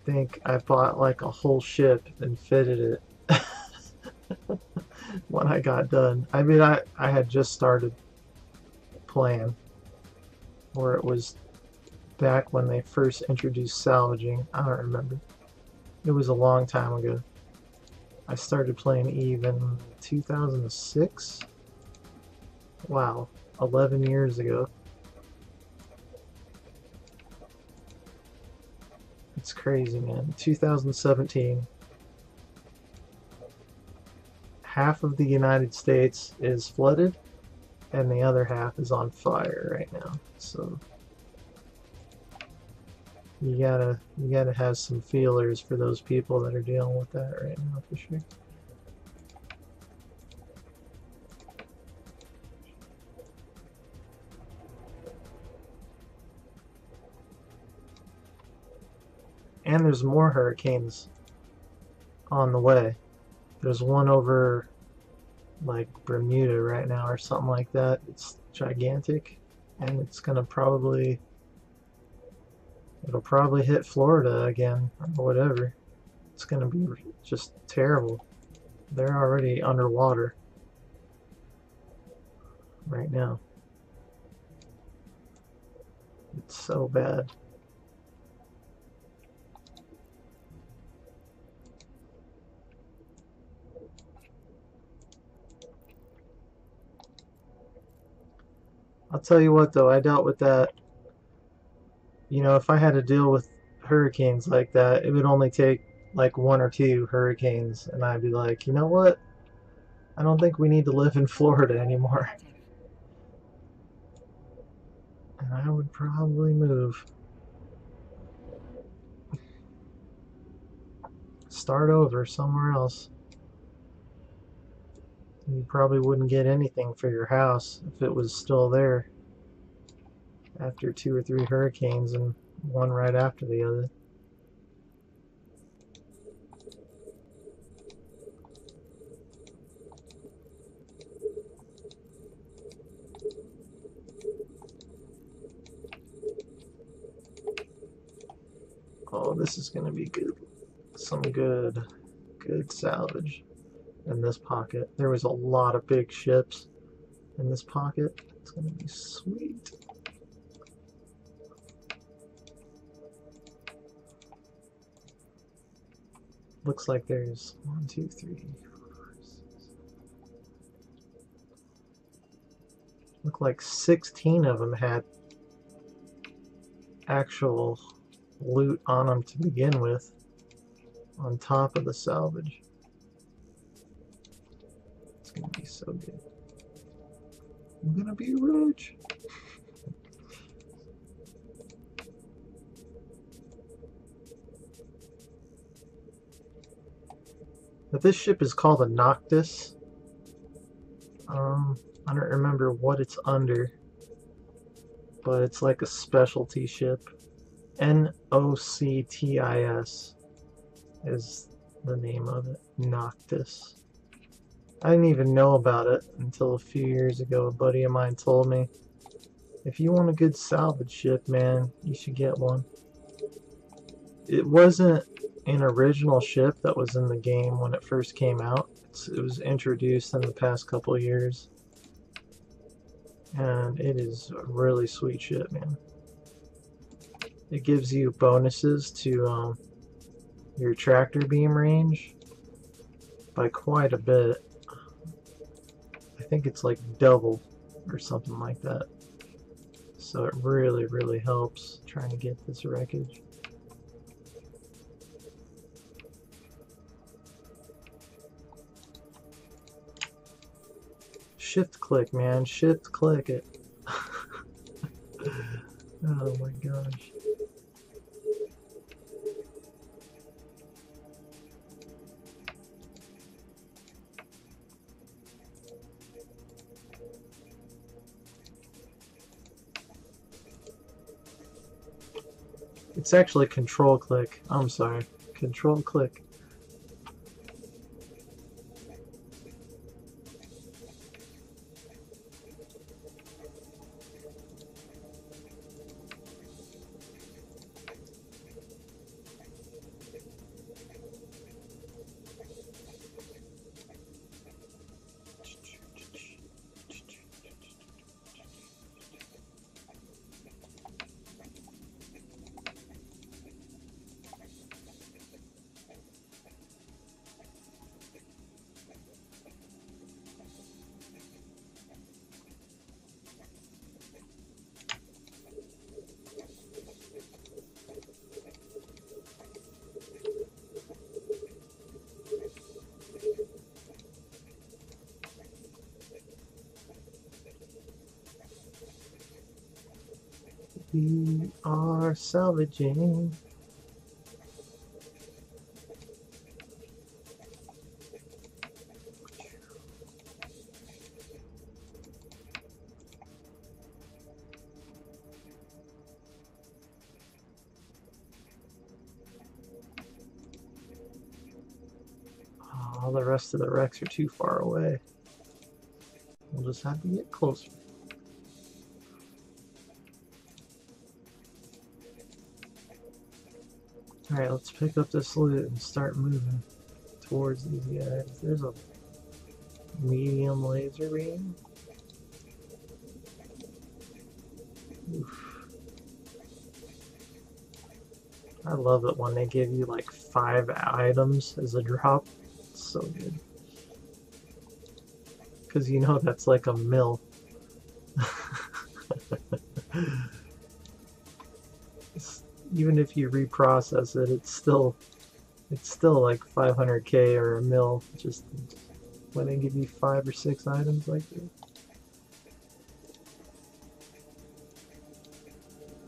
think I bought like a whole ship and fitted it when I got done. I mean, I had just started playing, or it was back when they first introduced salvaging. I don't remember. It was a long time ago. I started playing Eve in 2006. Wow, 11 years ago. It's crazy, man. 2017. Half of the United States is flooded, and the other half is on fire right now. So you gotta have some feelers for those people that are dealing with that right now, for sure. And there's more hurricanes on the way. There's one over like Bermuda right now or something like that. It's gigantic, and it's gonna probably it'll probably hit Florida again or whatever. It's gonna be just terrible. They're already underwater right now. It's so bad. I'll tell you what though, I dealt with that. You know, if I had to deal with hurricanes like that, it would only take like one or two hurricanes, and I'd be like, you know what? I don't think we need to live in Florida anymore. And I would probably move. Start over somewhere else. You probably wouldn't get anything for your house if it was still there after 2 or 3 hurricanes and one right after the other. Oh, this is going to be good. Some good salvage in this pocket. There was a lot of big ships in this pocket. It's going to be sweet. Looks like there's 1, 2, 3, 4, 6. Look like 16 of them had actual loot on them to begin with, on top of the salvage. It's gonna be so good. I'm gonna be rich. But this ship is called a Noctis. I don't remember what it's under, but it's like a specialty ship. Noctis is the name of it. Noctis. I didn't even know about it until a few years ago. A buddy of mine told me, if you want a good salvage ship, man, you should get one. It wasn't an original ship that was in the game when it first came out. It was introduced in the past couple of years. And it is a really sweet ship, man. It gives you bonuses to your tractor beam range by quite a bit. I think it's like double or something like that. So it really, really helps trying to get this wreckage. Shift click, man. Shift click it. Oh my gosh. It's actually control click. I'm sorry. Control click. We are salvaging. All the rest of the wrecks are too far away. We'll just have to get closer. Alright, let's pick up this loot and start moving towards these guys. There's a medium laser beam. Oof. I love it when they give you like 5 items as a drop. It's so good. Because you know that's like a mill. Even if you reprocess it, it's still like 500k or a mill. Just when they give you 5 or 6 items like this.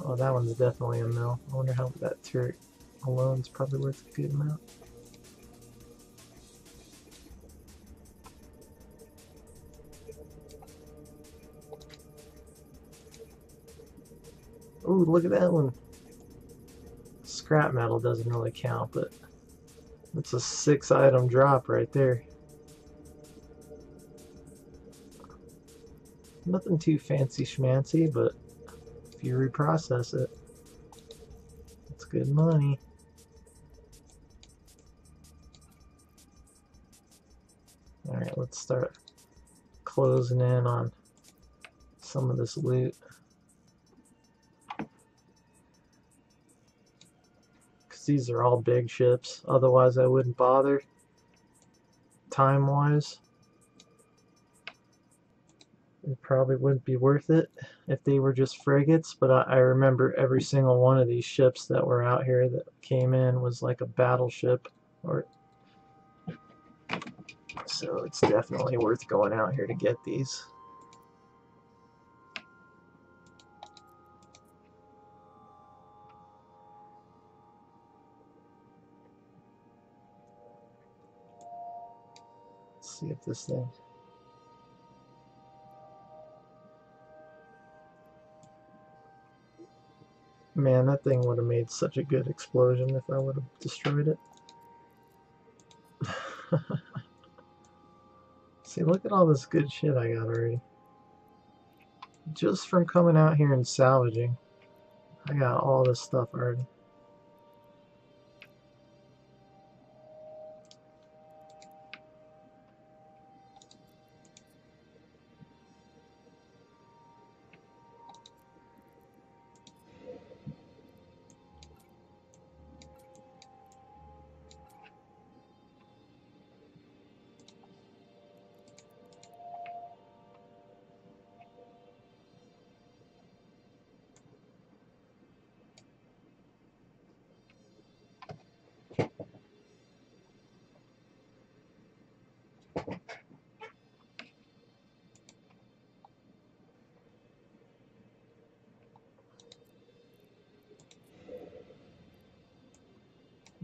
Oh, that one's definitely a mill. I wonder how that turret alone is probably worth a good amount. Oh, look at that one. Scrap metal doesn't really count, but it's a 6 item drop right there. Nothing too fancy schmancy, but if you reprocess it, it's good money. Alright, let's start closing in on some of this loot. Because these are all big ships, otherwise I wouldn't bother time-wise. It probably wouldn't be worth it if they were just frigates, but I remember every single one of these ships that were out here that came in was like a battleship, so it's definitely worth going out here to get these. Let's see if this thing... Man, that thing would have made such a good explosion if I would have destroyed it. See, look at all this good shit I got already. Just from coming out here and salvaging, I got all this stuff already.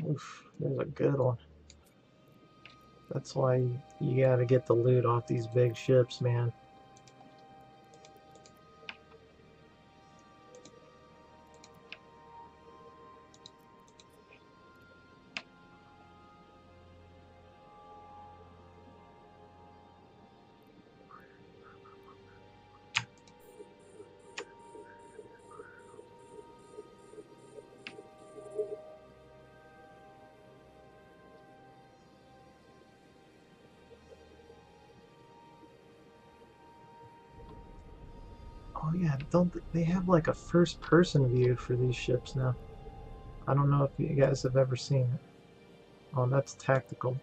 Oof, there's a good one. That's why you gotta get the loot off these big ships, man. Oh yeah, don't they have like a first-person view for these ships now? I don't know if you guys have ever seen it. Oh, that's tactical.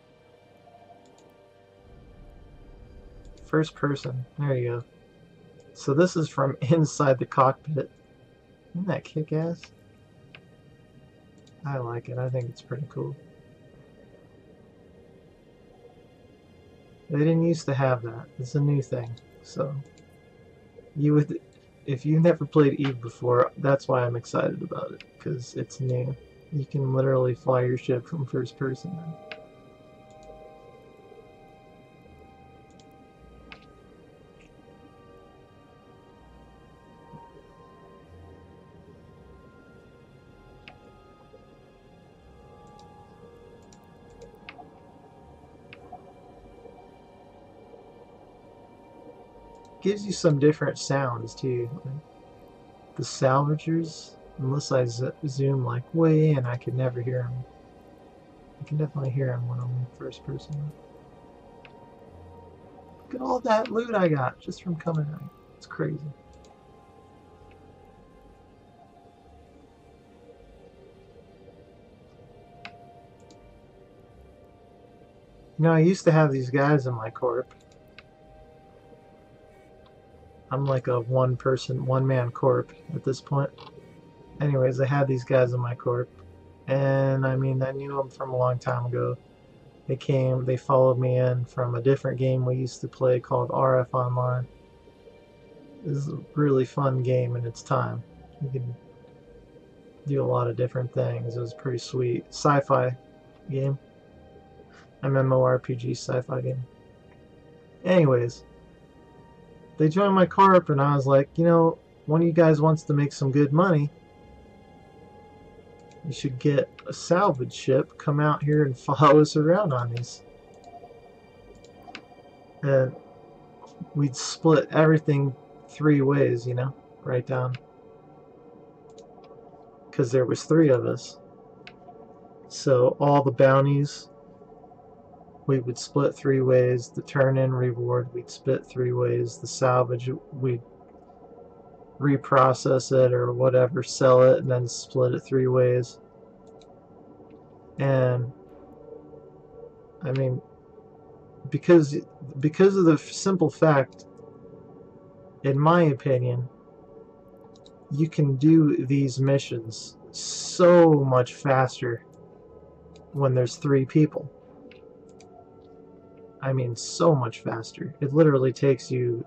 First person, there you go. So this is from inside the cockpit. Isn't that kick-ass? I like it, I think it's pretty cool. They didn't used to have that. It's a new thing, so you would if you've never played Eve before, that's why I'm excited about it, because it's new. You can literally fly your ship from first person now. Gives you some different sounds too. The salvagers, unless I zoom like way in, I could never hear them. I can definitely hear them when I'm in first person. Look at all that loot I got just from coming out. It's crazy. You know, I used to have these guys in my corp. I'm like a one-man corp at this point. Anyways, I had these guys in my corp. And I mean, I knew them from a long time ago. They followed me in from a different game we used to play called RF Online. This is a really fun game in its time. You can do a lot of different things. It was pretty sweet. Sci-fi game. MMORPG sci-fi game. Anyways, they joined my corp and I was like, you know, one of you guys wants to make some good money. You should get a salvage ship, come out here and follow us around on these. And we'd split everything 3 ways, you know, right down. Because there was 3 of us. So all the bounties, we would split 3 ways. The turn-in reward, we'd split 3 ways. The salvage, we'd reprocess it or whatever, sell it, and then split it 3 ways. And I mean, because of the simple fact, in my opinion, you can do these missions so much faster when there's 3 people. I mean, so much faster. It literally takes you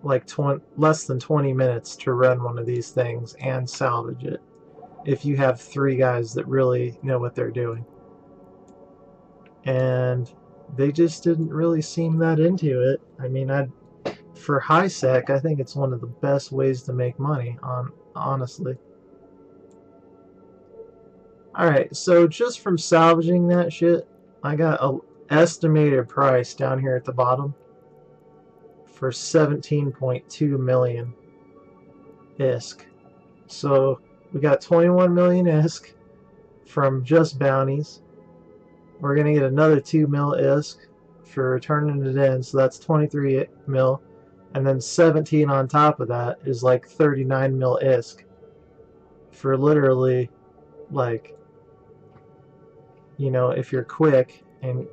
like less than 20 minutes to run one of these things and salvage it if you have 3 guys that really know what they're doing. And they just didn't really seem that into it. I mean, for high sec, I think it's one of the best ways to make money, honestly. Alright, so just from salvaging that shit, I got an estimated price down here at the bottom for 17.2 million ISK. So we got 21 million ISK from just bounties. We're going to get another 2 mil ISK for turning it in, so that's 23 mil. And then 17 on top of that is like 39 mil ISK for literally, like, you know, if you're quick and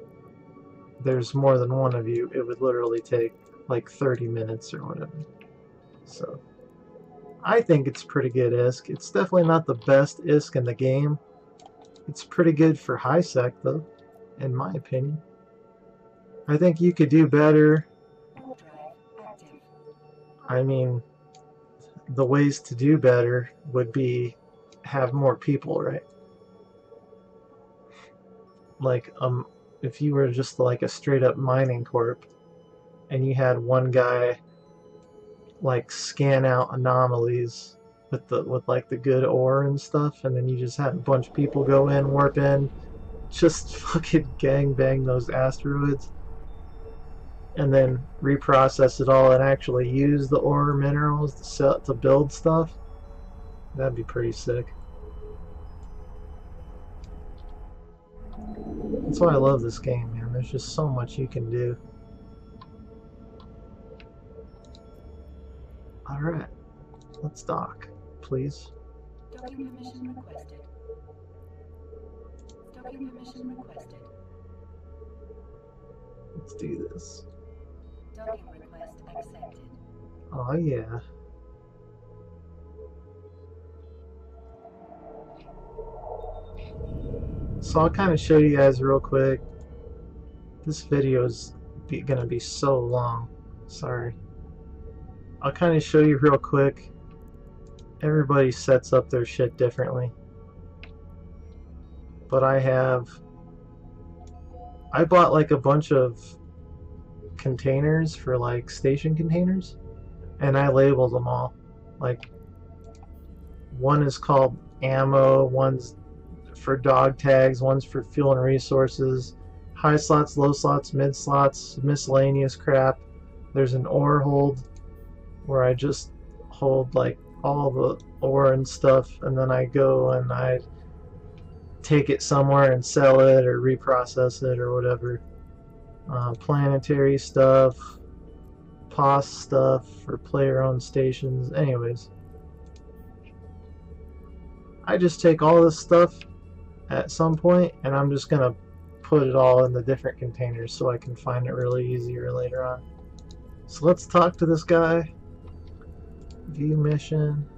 there's more than one of you, it would literally take like 30 minutes or whatever. So I think it's pretty good ISK. It's definitely not the best ISK in the game. It's pretty good for high sec though, in my opinion. I think you could do better. I mean, the ways to do better would be have more people, right? Like, if you were just like a straight up mining corp and you had one guy like scan out anomalies with like the good ore and stuff, and then you just had a bunch of people go in, warp in, just fucking gangbang those asteroids, and then reprocess it all and actually use the ore minerals to build stuff. That'd be pretty sick. That's why I love this game, man. There's just so much you can do. Alright, let's dock, please. Docking permission requested. Docking permission requested. Let's do this. Docking request accepted. Oh yeah. So I'll kind of show you guys real quick. This video is gonna be so long. Sorry. I'll kind of show you real quick. Everybody sets up their shit differently. But I bought like a bunch of containers for like station containers, and I labeled them all. Like, one is called ammo, one's for dog tags, one's for fuel and resources, high slots, low slots, mid slots, miscellaneous crap. There's an ore hold where I just hold like all the ore and stuff, and then I go and I take it somewhere and sell it or reprocess it or whatever. Planetary stuff, POS stuff for player-owned stations. Anyways, I just take all this stuff at some point, and I'm just gonna put it all in the different containers so I can find it really easier later on. So let's talk to this guy. View mission,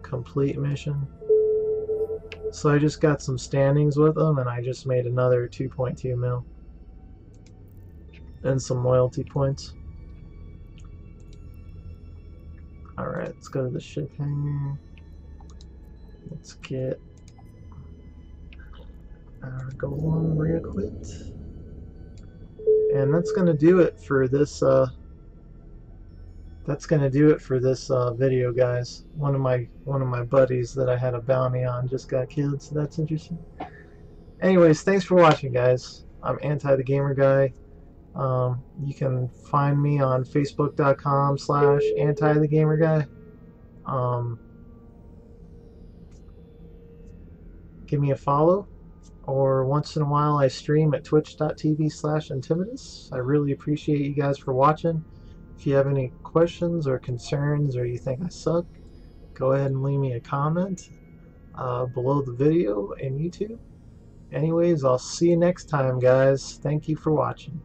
complete mission. So I just got some standings with him, and I just made another 2.2 mil and some loyalty points. Alright, let's go to the ship hangar. Let's get our golem re-equipped. And that's gonna do it for this video, guys. One of my buddies that I had a bounty on just got killed, so that's interesting. Anyways, thanks for watching, guys. I'm Anti the Gamer Guy. You can find me on facebook.com/anti-the-gamer-guy. Give me a follow, or once in a while I stream at twitch.tv/intimitus. I really appreciate you guys for watching. If you have any questions or concerns, or you think I suck, go ahead and leave me a comment below the video in YouTube. Anyways, I'll see you next time, guys. Thank you for watching.